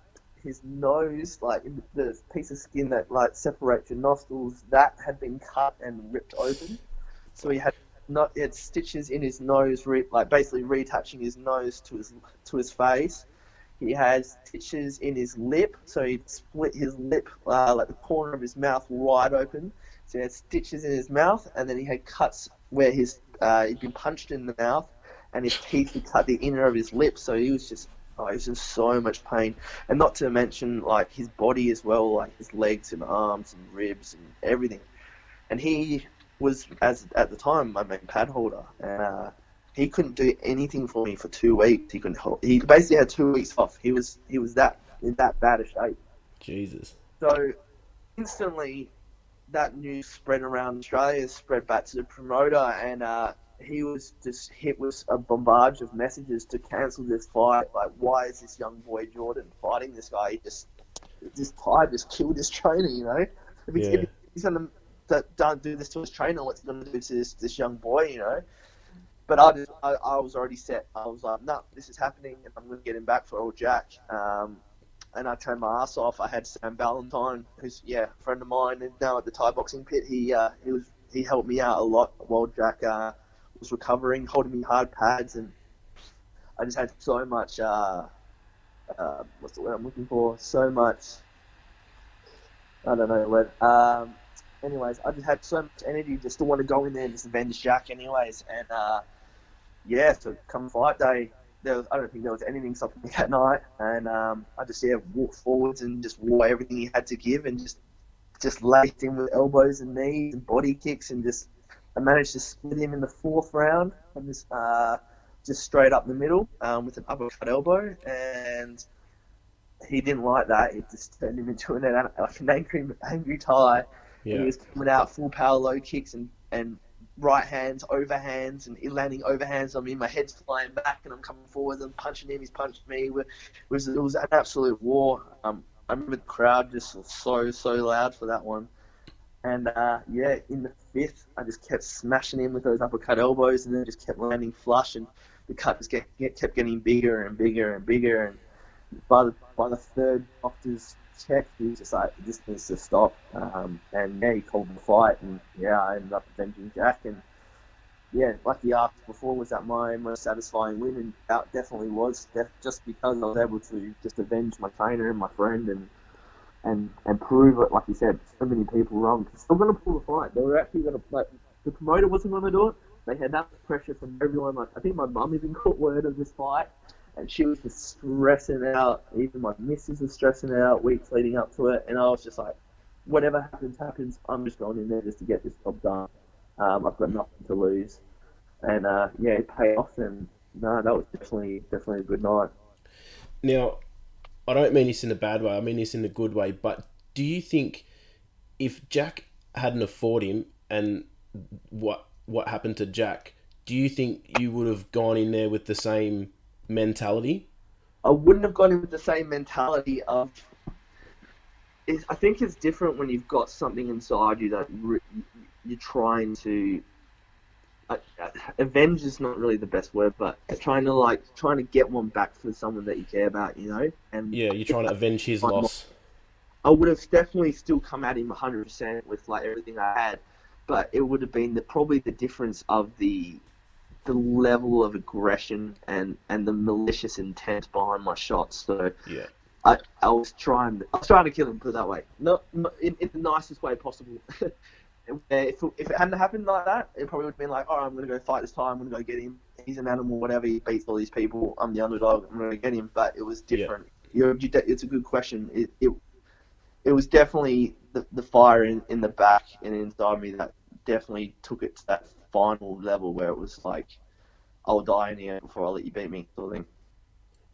his nose, like the piece of skin that like separates your nostrils, that had been cut and ripped open. So he had stitches in his nose, like basically reattaching his nose to his face. He had stitches in his lip, so he'd split his lip, like the corner of his mouth wide open. So he had stitches in his mouth, and then he had cuts where he'd been punched in the mouth, and his teeth had cut the inner of his lip. So he was in so much pain, and not to mention like his body as well, like his legs and arms and ribs and everything. And he was, as at the time, my main pad holder, and he couldn't do anything for me for 2 weeks. He couldn't hold. He basically had 2 weeks off. He was that in that bad a shape. Jesus. So instantly, that news spread around Australia, spread back to the promoter, and he was just hit with a bombardment of messages to cancel this fight. Like, why is this young boy Jordan fighting this guy? This Thai just killed his trainer. Yeah. If he's gonna don't do this to his trainer, what's he gonna do to this young boy? But I was already set. I was like, no, this is happening, and I'm going to get him back for old Jack. And I trained my ass off. I had Sam Valentine, who's a friend of mine, and now at the Thai boxing pit. He helped me out a lot while Jack was recovering, holding me hard pads, and I just had so much. What's the word I'm looking for? So much. I don't know the word. Anyways, I just had so much energy just to want to go in there and just avenge Jack. Anyways, and so come fight day, I don't think there was anything stopping me that night, and I just walked forwards and just wore everything he had to give, and just laced him with elbows and knees and body kicks, and I managed to split him in the fourth round, and just straight up the middle with an uppercut elbow, and he didn't like that. It just turned him into an angry Thai, and he Yeah. was coming out full power low kicks and right hands, overhands, and landing overhands on me. My head's flying back, and I'm coming forward and punching him. He's punching me. It was an absolute war. I remember the crowd just was so loud for that one. And in the fifth, I just kept smashing him with those uppercut elbows, and then just kept landing flush, and the cut just kept getting bigger and bigger and bigger. And by the third doctor's check, he was just like, this needs to stop. And he called the fight, and I ended up avenging Jack. And like you asked before, was that my most satisfying win? And that definitely was, just because I was able to just avenge my trainer and my friend, and prove it, like you said, so many people wrong. Still going to pull the fight. They were actually going to play. The promoter wasn't going to do it. They had that pressure from everyone. Like, I think my mum even caught word of this fight, and she was just stressing out. Even my missus was stressing out weeks leading up to it, and I was just like, whatever happens. I'm just going in there just to get this job done. I've got nothing to lose, and it paid off. And no, that was definitely a good night. Now, I don't mean this in a bad way. I mean this in a good way. But do you think if Jack hadn't have fought him and what happened to Jack, do you think you would have gone in there with the same mentality? I wouldn't have gone in with the same mentality of. I think it's different when you've got something inside you that you're trying to. Avenge is not really the best word, but trying to get one back for someone that you care about. And Yeah, you're trying to avenge his loss. I would have definitely still come at him 100% with like everything I had, but it would have been probably the difference of the level of aggression and the malicious intent behind my shots. So Yeah. I was trying to kill him, put it that way. Not in the nicest way possible. If it hadn't happened like that, it probably would have been like, all right, I'm going to go fight this time. I'm going to go get him. He's an animal, whatever. He beats all these people. I'm the underdog. I'm going to get him. But it was Yeah. different. It's a good question. It was definitely the fire in the back and inside me that definitely took it to that final level where it was like, I'll die in the end before I let you beat me, sort of thing.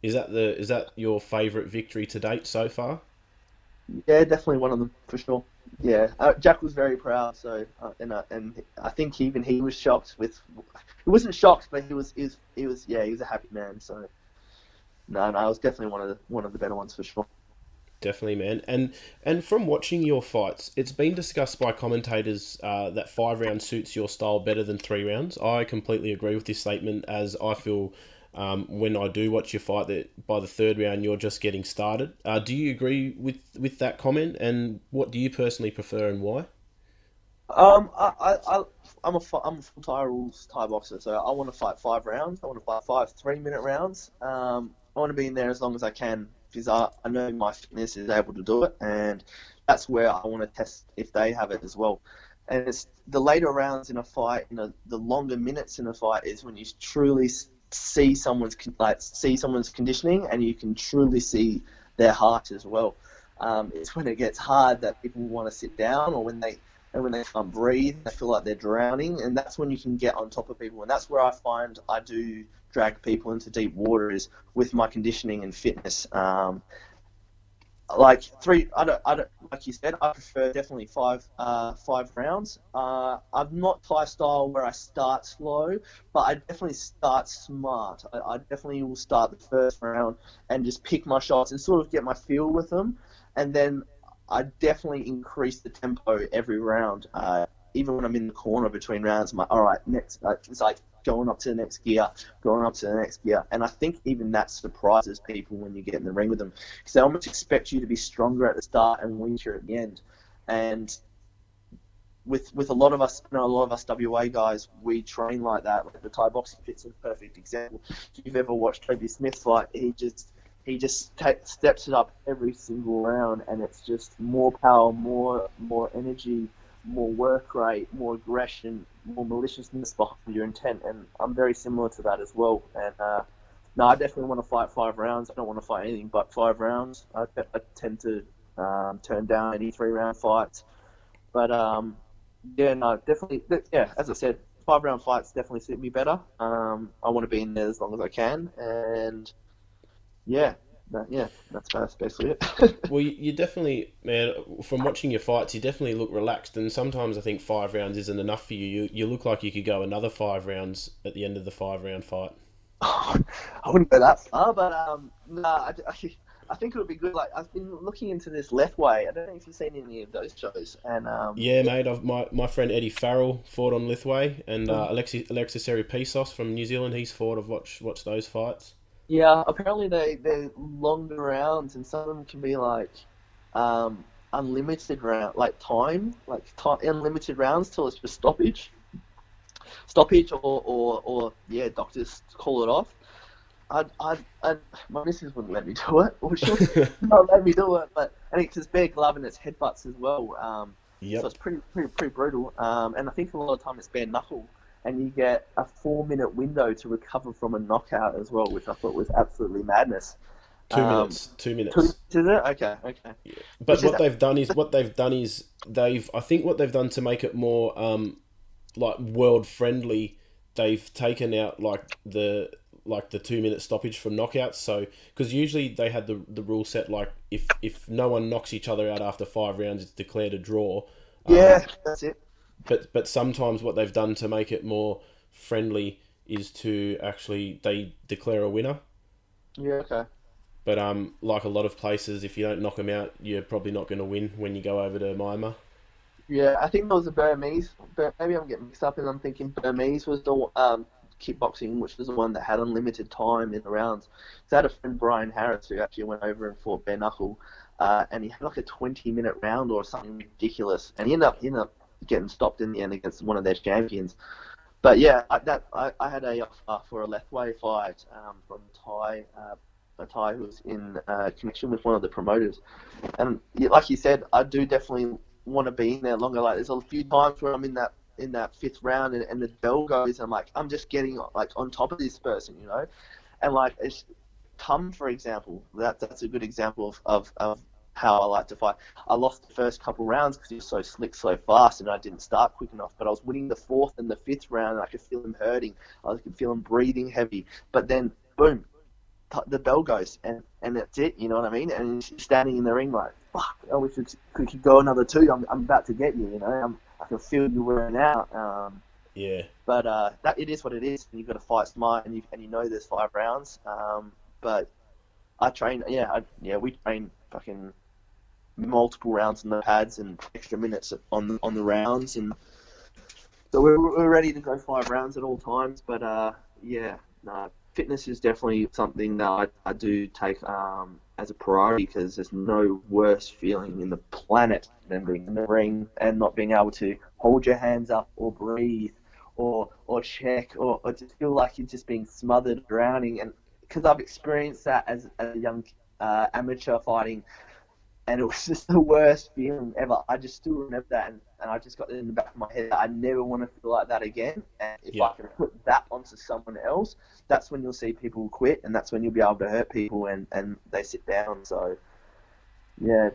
Is that your favourite victory to date so far? Yeah, definitely one of them for sure. Yeah, Jack was very proud. So and I think even he was shocked with. He wasn't shocked, but he was a happy man. So no, it was definitely one of the better ones for sure. Definitely, man. And from watching your fights, it's been discussed by commentators that 5 rounds suits your style better than 3 rounds. I completely agree with this statement, as I feel when I do watch your fight that by the third round you're just getting started. Do you agree with that comment? And what do you personally prefer and why? I'm a full Thai rules Thai boxer, so I want to fight 5 rounds. I want to fight five 3 minute rounds. I want to be in there as long as I can because I know my fitness is able to do it, and that's where I want to test if they have it as well. And it's the later rounds in a fight, the longer minutes in a fight is when you truly see someone's conditioning, and you can truly see their heart as well. It's when it gets hard that people want to sit down, or when they can't breathe, they feel like they're drowning, and that's when you can get on top of people. And that's where I find I do drag people into deep water is with my conditioning and fitness. Like like you said, I prefer definitely 5 rounds. I'm not Thai style where I start slow, but I definitely start smart. I definitely will start the first round and just pick my shots and sort of get my feel with them, and then I definitely increase the tempo every round. Even when I'm in the corner between rounds, I'm like, all right, next. It's like going up to the next gear, going up to the next gear. And I think even that surprises people when you get in the ring with them because they almost expect you to be stronger at the start and weaker at the end. And with a lot of us, a lot of us WA guys, we train like that. Like the Thai boxing fits a perfect example. If you've ever watched Toby Smith fight, he just steps it up every single round, and it's just more power, more energy, more work rate, more aggression, more maliciousness behind your intent. And I'm very similar to that as well. And no, I definitely want to fight 5 rounds. I don't want to fight anything but 5 rounds. I tend to turn down any 3 round fights. But yeah, no, definitely. Yeah, as I said, 5 round fights definitely suit me better. I want to be in there as long as I can, and yeah, that's basically it. Well, you definitely, man, from watching your fights, you definitely look relaxed. And sometimes I think 5 rounds isn't enough for you. You look like you could go another 5 rounds at the end of the 5 round fight. I wouldn't go that far, but no, I think it would be good. Like I've been looking into this Lethway. I don't know if you've seen any of those shows, and Yeah, mate. My friend Eddie Farrell fought on Lithway, and Alexis Seripisos from New Zealand. He's fought. I've watched those fights. yeah, apparently they're longer rounds, and some of them can be like unlimited round, like unlimited rounds till it's just stoppage, or yeah, doctors call it off. My missus wouldn't let me do it, or she would not let me do it, but and it's bare glove and it's headbutts as well. So Yep. it's pretty brutal. And I think a lot of time it's bare knuckle, and you get a 4 minute window to recover from a knockout as well, which I thought was absolutely madness. Two Um, minutes. 2 minutes. 2 minutes is it? Okay. Yeah. But Which is they've I think what they've done to make it more like world friendly, they've taken out like the 2 minute stoppage from knockouts. So because usually they had the rule set like if no one knocks each other out after 5 rounds, it's declared a draw. Um, yeah, that's it. but sometimes what they've done to make it more friendly is to actually they declare a winner. Yeah, okay. But like a lot of places, if you don't knock them out, you're probably not going to win when you go over to Myanmar. Yeah, I think there was a Burmese, but maybe I'm getting mixed up, and I'm thinking Burmese was the kickboxing, which was the one that had unlimited time in the rounds. So I had a friend, Brian Harris, who actually went over and fought bare knuckle, and he had like a 20-minute round or something ridiculous, and he ended up getting stopped in the end against one of their champions. But yeah, I had a offer for a Lethway fight from a Thai who was in connection with one of the promoters, and yeah, like you said, I do definitely want to be in there longer. Like there's a few times where I'm in that fifth round and the bell goes, and I'm like, I'm just getting like on top of this person, you know, and like it's for example, that's a good example of how I like to fight. I lost the first couple rounds because he was so slick, so fast, and I didn't start quick enough. But I was winning the fourth and the fifth round, and I could feel him hurting. I could feel him breathing heavy. But then, boom, the bell goes, and that's it. You know what I mean? And he's standing in the ring like, fuck, I wish we could go another two. I'm about to get you. You know, I can feel you wearing out. Yeah. But that it is what it is. And you've got to fight smart, and you know there's 5 rounds. But I train, we train fucking multiple rounds in the pads and extra minutes on the rounds, and so we're ready to go 5 rounds at all times. But fitness is definitely something that I do take as a priority, because there's no worse feeling in the planet than being in the ring and not being able to hold your hands up or breathe or check or just feel like you're just being smothered, drowning. And because I've experienced that as a young amateur fighting, and it was just the worst feeling ever. I just still remember that, and I just got it in the back of my head that I never want to feel like that again. And if I can put that onto someone else, that's when you'll see people quit, and that's when you'll be able to hurt people and they sit down. So, yeah,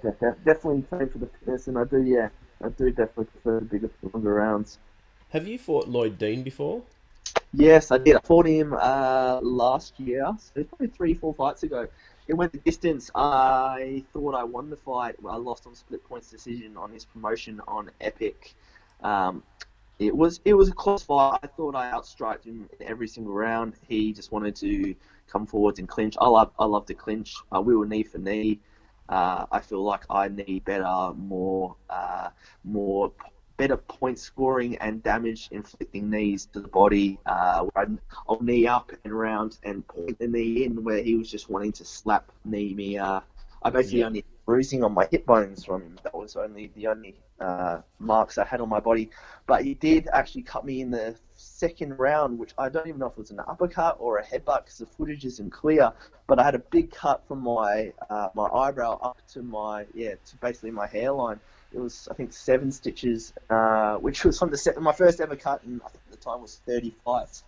definitely train for the fitness, and I do definitely prefer the bigger, longer rounds. Have you fought Lloyd Dean before? Yes, I did. I fought him last year, so probably 3-4 fights ago. It went the distance. I thought I won the fight. Well, I lost on split points decision on his promotion on Epic. It was a close fight. I thought I outstriked him in every single round. He just wanted to come forwards and clinch. I love to clinch. We were knee for knee. I feel like I need more better point scoring and damage inflicting knees to the body. Where I'll knee up and round and point the knee in, where he was just wanting to slap knee me. I basically only had bruising on my hip bones from him. That was only the only marks I had on my body. But he did actually cut me in the second round, which I don't even know if it was an uppercut or a headbutt because the footage isn't clear. But I had a big cut from my my eyebrow up to basically my hairline. It was, I think, 7 stitches, which was from my first ever cut, and I think at the time was 30 fights.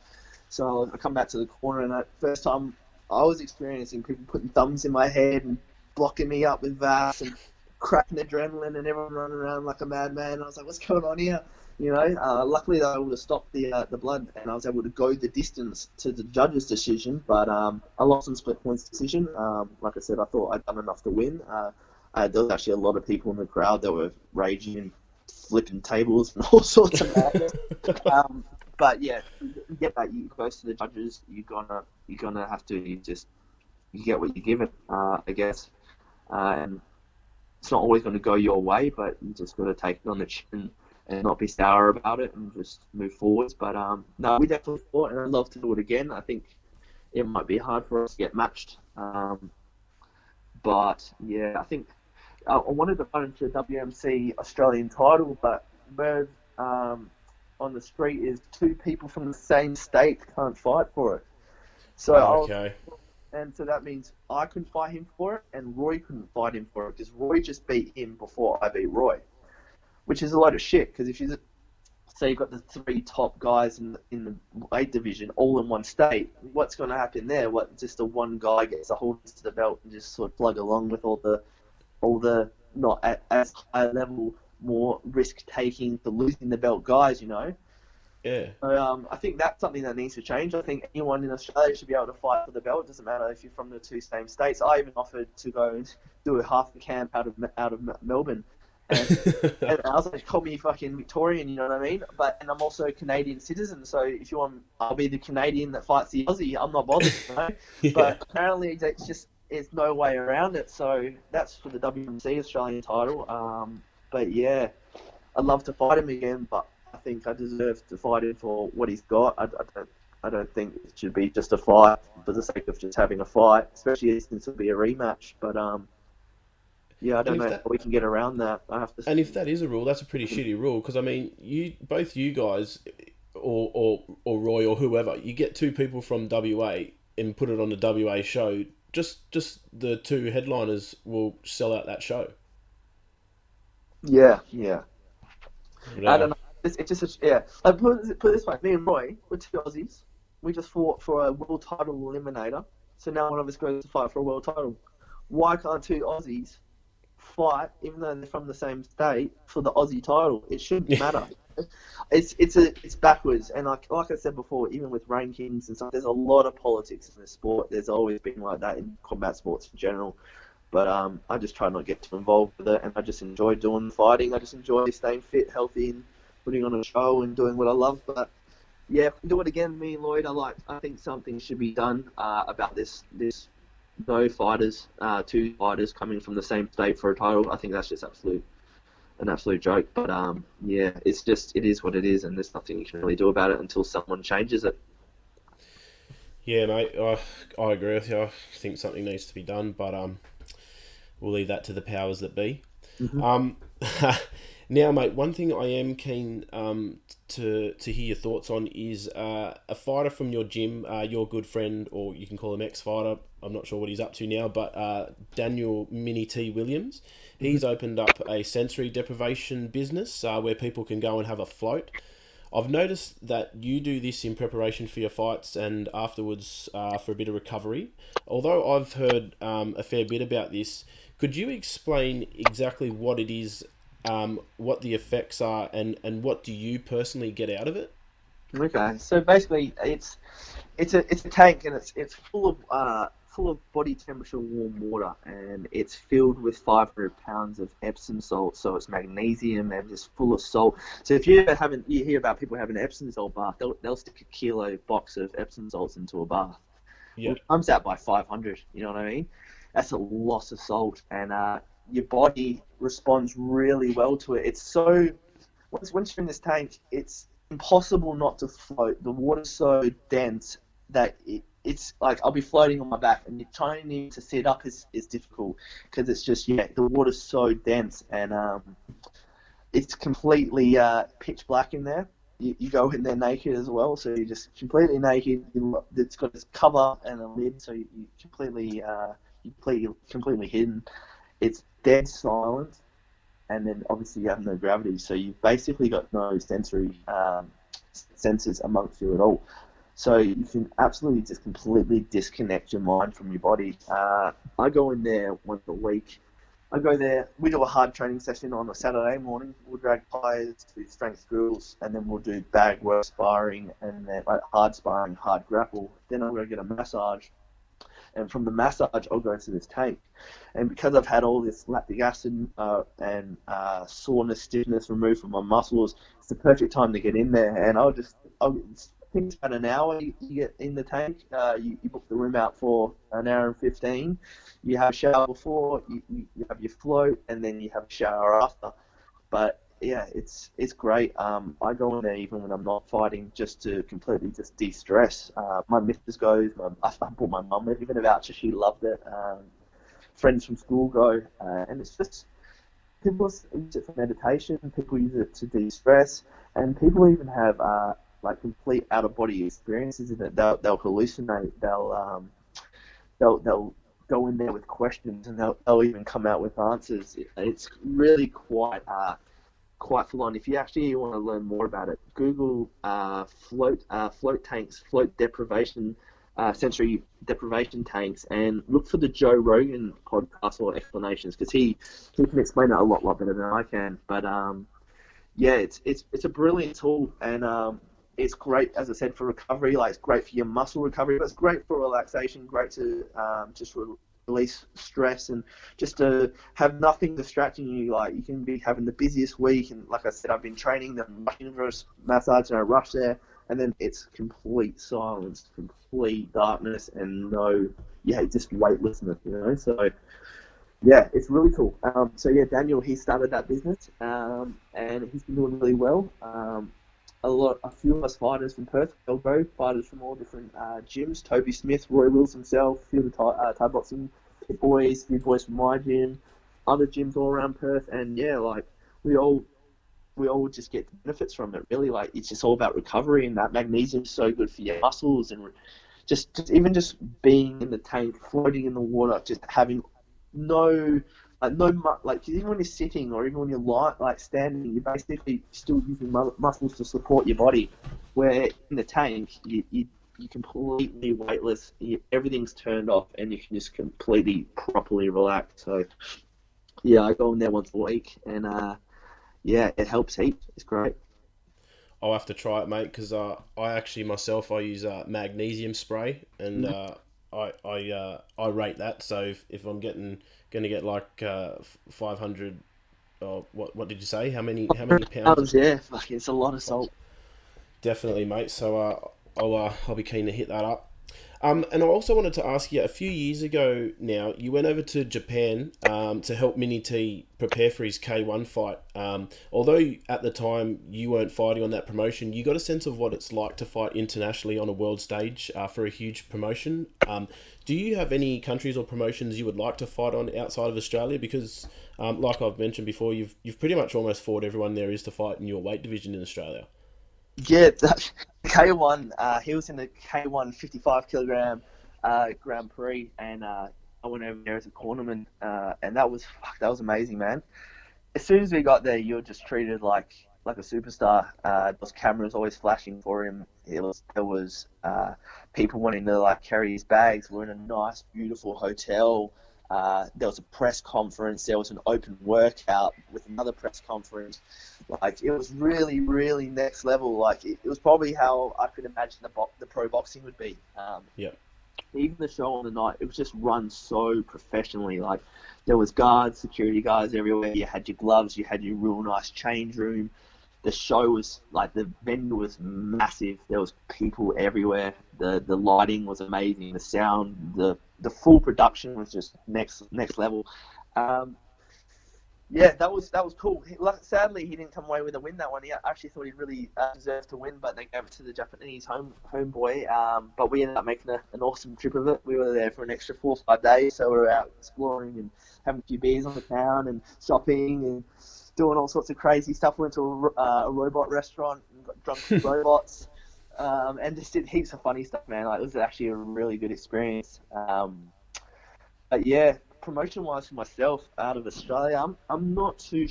So I come back to the corner, and first time I was experiencing people putting thumbs in my head and blocking me up with VAS and cracking adrenaline, and everyone running around like a madman. I was like, what's going on here? You know, luckily I was able to stop the blood, and I was able to go the distance to the judge's decision. But I lost on split points decision. Like I said, I thought I'd done enough to win. There was actually a lot of people in the crowd that were raging and flipping tables and all sorts of madness. But yeah, you get that. You goes to the judges. You're gonna have to you get what you give it, I guess. And it's not always going to go your way, but you just got to take it on the chin and not be sour about it and just move forwards. But no, we definitely fought, and I'd love to do it again. I think it might be hard for us to get matched. But yeah, I think I wanted to fight into the WMC Australian title, but word on the street is 2 people from the same state can't fight for it. So so that means I couldn't fight him for it, and Roy couldn't fight him for it, because Roy just beat him before I beat Roy, which is a load of shit. Because if you say you've got the 3 top guys in the weight division all in one state, what's going to happen there? Just the one guy gets a hold to the belt and just sort of plug along with all the not at as high level, more risk taking for losing the belt guys, you know. Yeah. So, I think that's something that needs to change. I think anyone in Australia should be able to fight for the belt. It doesn't matter if you're from the 2 same states. I even offered to go and do a half the camp out of Melbourne, and I was like, call me fucking Victorian, you know what I mean? And I'm also a Canadian citizen, so if you want, I'll be the Canadian that fights the Aussie. I'm not bothered, you know. Yeah. But apparently, there's no way around it. So that's for the WMC Australian title. But yeah, I'd love to fight him again, but I think I deserve to fight him for what he's got. I don't think it should be just a fight for the sake of just having a fight, especially since it'll be a rematch. But yeah, I don't know how we can get around that. And if that is a rule, that's a pretty shitty rule, because I mean, both you guys, or Roy or whoever, you get 2 people from WA and put it on the WA show. Just the 2 headliners will sell out that show. Yeah, yeah. But, I don't know. It's just yeah. Like, put it this way: me and Roy, we're two Aussies. We just fought for a world title eliminator. So now one of us goes to fight for a world title. Why can't two Aussies fight, even though they're from the same state, for the Aussie title? It shouldn't matter. It's backwards, and like I said before, even with rankings and stuff, there's a lot of politics in the sport. There's always been like that in combat sports in general. But I just try not to get too involved with it, and I just enjoy doing the fighting. I just enjoy staying fit, healthy, and putting on a show and doing what I love. But yeah, if we do it again, me and Lloyd, I think something should be done about this no fighters, two fighters coming from the same state for a title. I think that's just an absolute joke. But yeah, it is what it is, and there's nothing you can really do about it until someone changes it. yeah, mate, I agree with you. I think something needs to be done, but we'll leave that to the powers that be. Mm-hmm. Um, now, mate, one thing I am keen to hear your thoughts on is a fighter from your gym, your good friend, or you can call him ex-fighter. I'm not sure what he's up to now, but Daniel Mini T Williams. He's opened up a sensory deprivation business where people can go and have a float. I've noticed that you do this in preparation for your fights and afterwards for a bit of recovery. Although I've heard a fair bit about this, could you explain exactly what it is, what the effects are, and what do you personally get out of it? Okay, so basically, it's a tank, and it's full of body temperature warm water, and it's filled with 500 pounds of Epsom salt. So it's magnesium and just full of salt. So if you ever haven't, you hear about people having an Epsom salt bath, they'll stick a kilo box of Epsom salts into a bath. Yeah, Well, it comes out by 500. You know what I mean? That's a lot of salt, and your body responds really well to it. It's so once you're in this tank, it's impossible not to float. The water's so dense that it's like I'll be floating on my back, and trying to sit up is difficult because it's just the water's so dense, and it's completely pitch black in there. You go in there naked as well, so you're just completely naked. It's got this cover and a lid, so you completely hidden. It's dead silent, and then obviously you have no gravity, so you've basically got no sensory sensors amongst you at all. So you can absolutely just completely disconnect your mind from your body. I go in there once a week. I go there, we do a hard training session on a Saturday morning. We'll drag tires, do strength drills, and then we'll do bag work, sparring, and then like hard sparring, hard grapple. Then I'm going to get a massage, and from the massage, I'll go into this tank. And because I've had all this lactic acid and soreness, stiffness removed from my muscles, it's the perfect time to get in there. And I think it's about an hour you get in the tank. You book the room out for an hour and 15. You have a shower before, you have your float, and then you have a shower after. But yeah, it's great. I go in there even when I'm not fighting, just to completely just de-stress. My missus goes. I bought my mum even a voucher. She loved it. Friends from school go, and it's just people use it for meditation. People use it to de-stress, and people even have like complete out-of-body experiences in it. They'll hallucinate. They'll go in there with questions, and they'll even come out with answers. It's really quite full on. If you actually want to learn more about it, Google float tanks, float deprivation, sensory deprivation tanks, and look for the Joe Rogan podcast or explanations, because he can explain that a lot better than I can. But yeah, it's a brilliant tool, and it's great, as I said, for recovery. Like, it's great for your muscle recovery, but it's great for relaxation. Great to just release stress, and just to have nothing distracting you. Like, you can be having the busiest week, and like I said, I've been training, then rushing for a massage, and I rush there, and then it's complete silence, complete darkness, and just weightlessness. So yeah, it's really cool. So yeah, Daniel, he started that business, and he's been doing really well. A few of us fighters from Perth, they'll go, fighters from all different gyms. Toby Smith, Roy Wills himself, a few of the Thai boxing boys, few boys from my gym, other gyms all around Perth, and yeah, like we all just get benefits from it. Really, like it's just all about recovery, and that magnesium is so good for your muscles, and just even just being in the tank, floating in the water, just having no like 'cause even when you're sitting or even when you're like standing, you're basically still using muscles to support your body. Where in the tank, you completely weightless, everything's turned off, and you can just completely properly relax. So yeah, I go in there once a week, and yeah, it helps heaps. It's great. I'll have to try it, mate, because I actually myself I use magnesium spray, and I rate that. So if I'm gonna get like 500, or what did you say? How many pounds? Yeah, fuck, it's a lot of salt. Definitely, mate. So I'll be keen to hit that up. And I also wanted to ask you, a few years ago now, you went over to Japan to help Mini T prepare for his K1 fight. Although at the time you weren't fighting on that promotion, you got a sense of what it's like to fight internationally on a world stage for a huge promotion. Do you have any countries or promotions you would like to fight on outside of Australia? Because, like I've mentioned before, you've pretty much almost fought everyone there is to fight in your weight division in Australia. Yeah, K1. He was in the K1 55 kilogram Grand Prix, and I went over there as a cornerman, and that was amazing, man. As soon as we got there, you were just treated like a superstar. Those cameras always flashing for him. There was people wanting to like carry his bags. We're in a nice, beautiful hotel. There was a press conference. There was an open workout with another press conference. Like it was really, really next level. Like it was probably how I could imagine the pro boxing would be. Yeah. Even the show on the night, it was just run so professionally. Like there was guards, security guards everywhere. You had your gloves, you had your real nice change room. The show was like the venue was massive. There was people everywhere. The lighting was amazing. The sound, the full production was just next level. Um, yeah, that was cool. Sadly, he didn't come away with a win that one. He actually thought he really deserved to win, but they gave it to the Japanese homeboy. But we ended up making an awesome trip of it. We were there for an extra 4 or 5 days, so we were out exploring and having a few beers on the town and shopping and doing all sorts of crazy stuff. Went to a robot restaurant and got drunk with robots, and just did heaps of funny stuff, man. Like it was actually a really good experience. But yeah, promotion wise for myself out of Australia, I'm not too.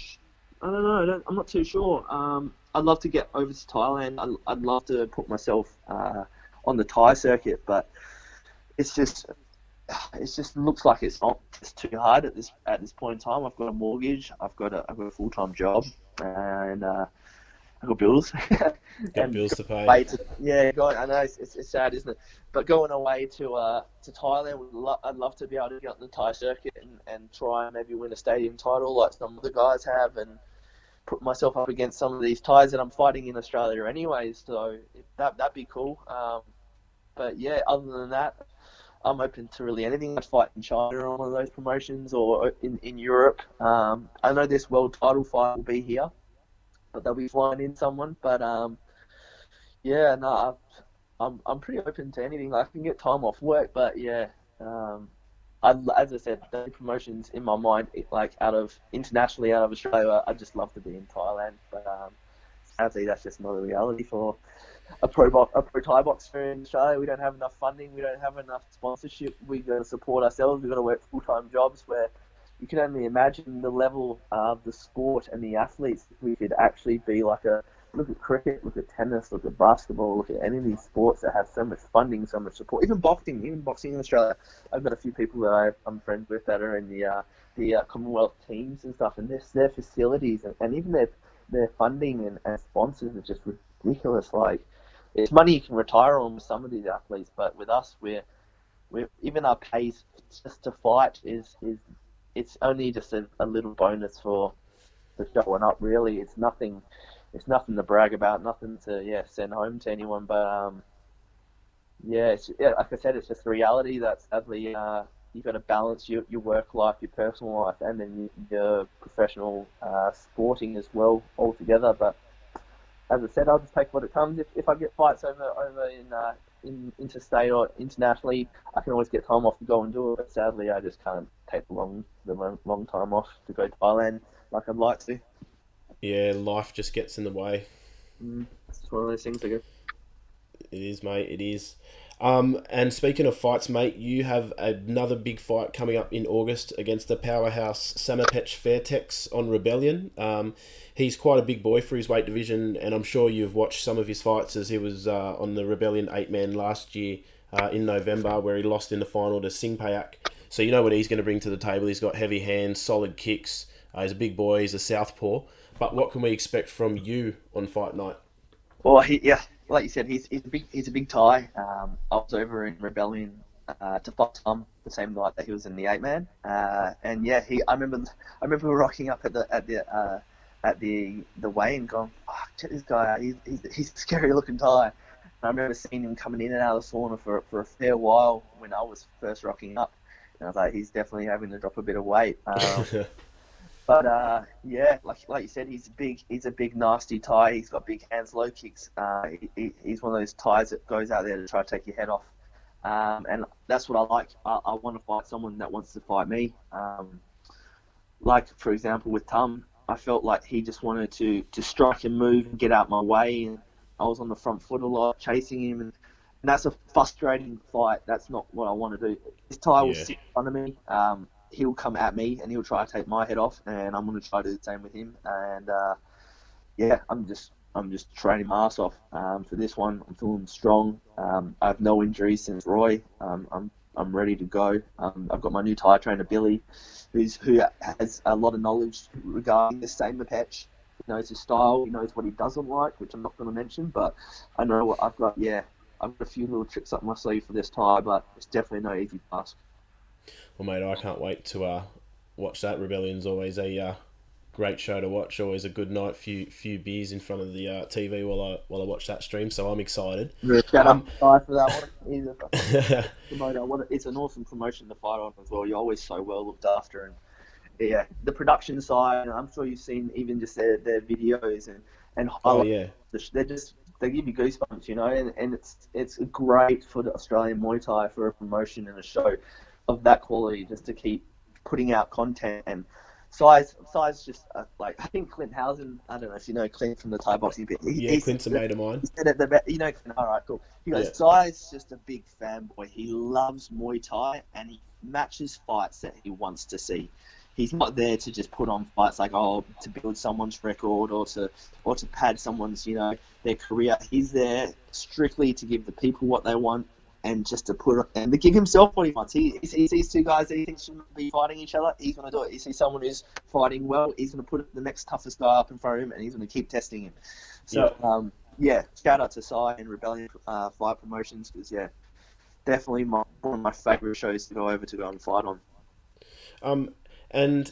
I don't know. I'm not too sure. I'd love to get over to Thailand. I'd love to put myself on the Thai circuit, but it's just it just looks like it's too hard at this point in time. I've got a mortgage. I've got a full time job, and I've got bills, Got and bills to pay. away to yeah, going. I know it's sad, isn't it? But going away to Thailand, I'd love to be able to get on the Thai circuit and try and maybe win a stadium title like some of the guys have, and put myself up against some of these Thais that I'm fighting in Australia anyways. So that'd be cool. But yeah, other than that, I'm open to really anything. I'd fight in China on one of those promotions or in Europe. I know this world title fight will be here, but they'll be flying in someone. But yeah, no, I'm pretty open to anything. I can get time off work, but yeah, um, as I said, the promotions in my mind, like internationally out of Australia, I just love to be in Thailand. But sadly, that's just not a reality for a pro Thai boxer in Australia. We don't have enough funding. We don't have enough sponsorship. We got to support ourselves. We got to work full time jobs where you can only imagine the level of the sport and the athletes. If we could actually be like a look at cricket, look at tennis, look at basketball, look at any of these sports that have so much funding, so much support. Even boxing in Australia. I've got a few people that I'm friends with that are in the Commonwealth teams and stuff, and their facilities and even their funding and sponsors are just ridiculous. Like it's money you can retire on with some of these athletes, but with us, we're even our pays just to fight is it's only just a little bonus for showing up. Really, it's nothing to brag about, nothing to send home to anyone. But yeah, like I said, it's just a reality that sadly you got to balance your work life, your personal life, and then your professional sporting as well altogether. But as I said, I'll just take what it comes. If I get fights over in interstate or internationally, I can always get time off to go and do it. But sadly, I just can't take the long time off to go to Thailand like I'd like to. Yeah, life just gets in the way. It's one of those things, I guess. It is, mate. It is. And speaking of fights, mate, you have another big fight coming up in August against the powerhouse Samapech Fairtex on Rebellion. He's quite a big boy for his weight division, and I'm sure you've watched some of his fights as he was on the Rebellion 8-man last year in November, where he lost in the final to Singpayak. So you know what he's going to bring to the table. He's got heavy hands, solid kicks. He's a big boy. He's a southpaw. But what can we expect from you on fight night? Well, yeah, like you said, he's a big Thai. I was over in Rebellion to fight Tom the same night that he was in the 8-man, and yeah, I remember rocking up at the weigh and going, fuck, check this guy out. He's a scary looking Thai. And I remember seeing him coming in and out of the sauna for a fair while when I was first rocking up, and I was like, he's definitely having to drop a bit of weight. But yeah, like you said, he's a big nasty Thai. He's got big hands, low kicks. He's one of those Thais that goes out there to try to take your head off. And that's what I like. I want to fight someone that wants to fight me. Like for example with Tum, I felt like he just wanted to strike and move and get out my way, and I was on the front foot a lot, chasing him, and that's a frustrating fight. That's not what I want to do. This Thai will Yeah. sit in front of me. He'll come at me and he'll try to take my head off, and I'm going to try to do the same with him. And yeah, I'm just training my ass off for this one. I'm feeling strong. I have no injuries since Roy. I'm ready to go. I've got my new Thai trainer Billy, who has a lot of knowledge regarding the same patch. He knows his style. He knows what he doesn't like, which I'm not going to mention. But I know what I've got. Yeah, I've got a few little tricks up my sleeve for this Thai, but it's definitely no easy task. Well, mate, I can't wait to watch that. Rebellion's always a great show to watch. Always a good night. Few beers in front of the TV while I watch that stream. So I'm excited. Yeah, shout Um, out to Thai for that one. He's a fucking promoter. It's an awesome promotion to fight on as well. You're always so well looked after, and yeah, the production side. I'm sure you've seen even just their videos and oh highlights. yeah, They give you goosebumps, and it's great for the Australian Muay Thai for a promotion and a show of that quality just to keep putting out content. And size just like I think Clint Housen. I don't know if you know Clint from the Thai boxing bit. yeah. Clint's a mate of mine. He said it the best. You know Clint. All right, cool. He Yeah, goes, Sai's just a big fanboy. He loves Muay Thai and he matches fights that he wants to see. He's not there to just put on fights like to build someone's record or to pad someone's their career. He's there strictly to give the people what they want and just to give himself what he wants. He sees two guys that he thinks should be fighting each other. He's going to do it. He sees someone who's fighting well. He's going to put the next toughest guy up in front of him, and he's going to keep testing him. yeah. So yeah, shout out to Sai and Rebellion Fight Promotions because yeah, definitely one of my favourite shows to go over to go and fight on. Um, and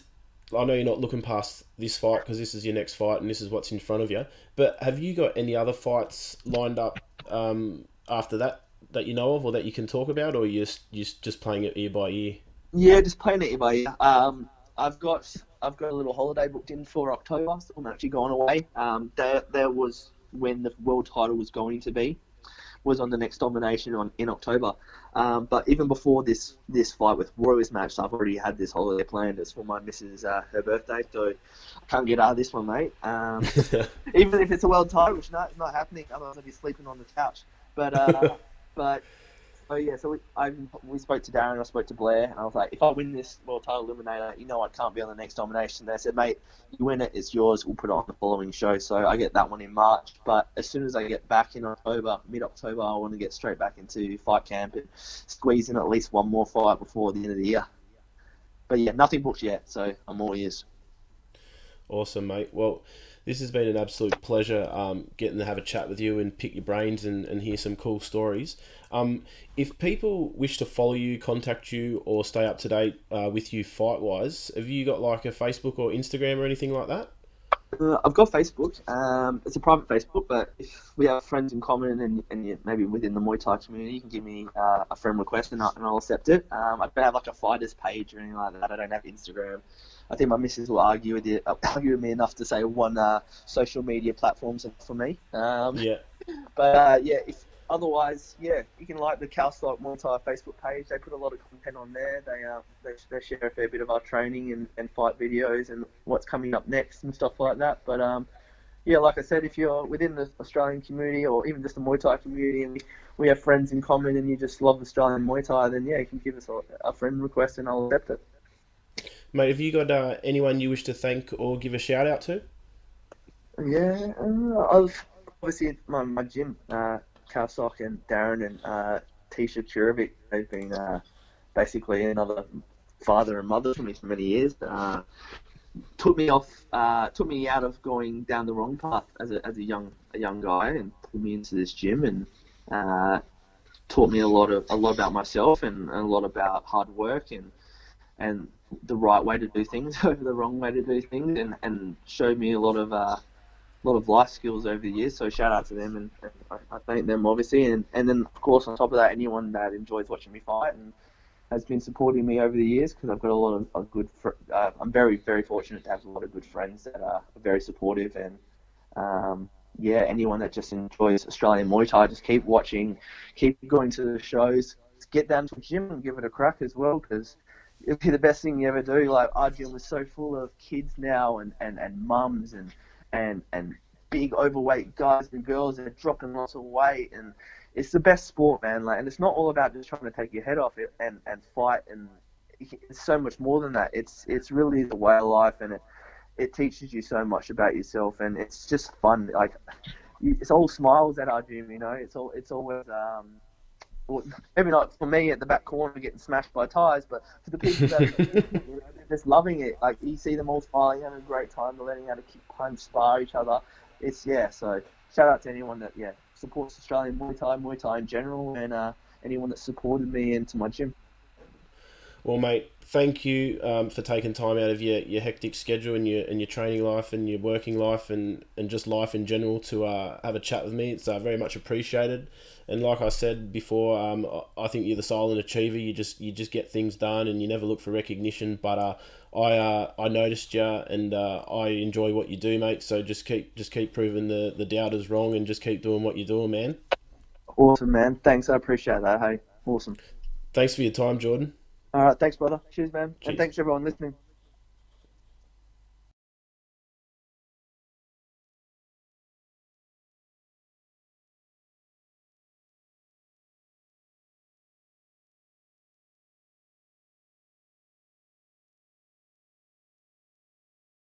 I know you're not looking past this fight because this is your next fight and this is what's in front of you. But have you got any other fights lined up after that you know of or that you can talk about, or you're just playing it ear by ear? Yeah, just playing it by ear. I've got a little holiday booked in for October, so I'm actually going away. There was when the world title was going to be was on the next domination in October. But even before this fight with Roy's match, I've already had this holiday planned. It's for my missus her birthday, so I can't get out of this one, mate. Even if it's a world title, which not happening, otherwise I'd be sleeping on the couch. But but oh yeah, so we spoke to Darren, I spoke to Blair, and I was like, if I win this world title eliminator, I can't be on the next domination. They said, mate, you win it, it's yours. We'll put it on the following show. So I get that one in March. But as soon as I get back in October, mid-October, I want to get straight back into fight camp and squeeze in at least one more fight before the end of the year. But yeah, nothing booked yet, so I'm all ears. Awesome, mate. Well, this has been an absolute pleasure getting to have a chat with you and pick your brains and hear some cool stories. If people wish to follow you, contact you, or stay up to date with you fight wise, have you got like a Facebook or Instagram or anything like that? I've got Facebook. It's a private Facebook, but if we have friends in common and maybe within the Muay Thai community, you can give me a friend request and I'll accept it. I don't have like a fighters page or anything like that. I don't have Instagram. I think my missus will argue with me enough to say one social media platform's enough for me. Yeah. But yeah, if otherwise, yeah, you can like the Kao Sok Muay Thai Facebook page. They put a lot of content on there. They share a fair bit of our training and fight videos and what's coming up next and stuff like that. But Yeah, like I said, if you're within the Australian community or even just the Muay Thai community, and we have friends in common, and you just love Australian Muay Thai, then yeah, you can give us a friend request, and I'll accept it. Mate, have you got anyone you wish to thank or give a shout out to? Yeah, I've obviously my gym, Kao Sok and Darren and Tisha Churovic, they've been basically another father and mother for me for many years. Took me out of going down the wrong path as a young guy, and put me into this gym, and uh, taught me a lot about myself, and a lot about hard work, and the right way to do things over the wrong way to do things, and showed me a lot of life skills over the years. So shout out to them, and I thank them obviously, and then of course on top of that, anyone that enjoys watching me fight and has been supporting me over the years, because I've got a lot of good. I'm very fortunate to have a lot of good friends that are very supportive, and yeah, anyone that just enjoys Australian Muay Thai, just keep watching, keep going to the shows, get down to the gym and give it a crack as well, because it'll be the best thing you ever do. Like, our gym is so full of kids now, and mums, and big overweight guys and girls that are dropping lots of weight, and it's the best sport, man. Like, and it's not all about just trying to take your head off it and fight, and it's so much more than that. It's really the way of life, and it teaches you so much about yourself, and it's just fun. Like, it's all smiles at our gym, you know. It's always well, maybe not for me at the back corner getting smashed by tires, but for the people that are listening, you know, they're just loving it. Like, you see them all smiling, having a great time, they're learning how to kick, punch, spar each other. It's, yeah. So shout out to anyone that, yeah, supports Australian Muay Thai in general, and anyone that supported me into my gym. Well, mate, thank you for taking time out of your hectic schedule and your training life and your working life and just life in general to have a chat with me. It's very much appreciated. And like I said before, I think you're the silent achiever. You just get things done and you never look for recognition. But I noticed you and I enjoy what you do, mate. So just keep proving the doubters wrong and just keep doing what you're doing, man. Awesome, man. Thanks. I appreciate that. Hey, awesome. Thanks for your time, Jordan. All right. Thanks, brother. Cheers, man. And Cheers. thanks, everyone listening.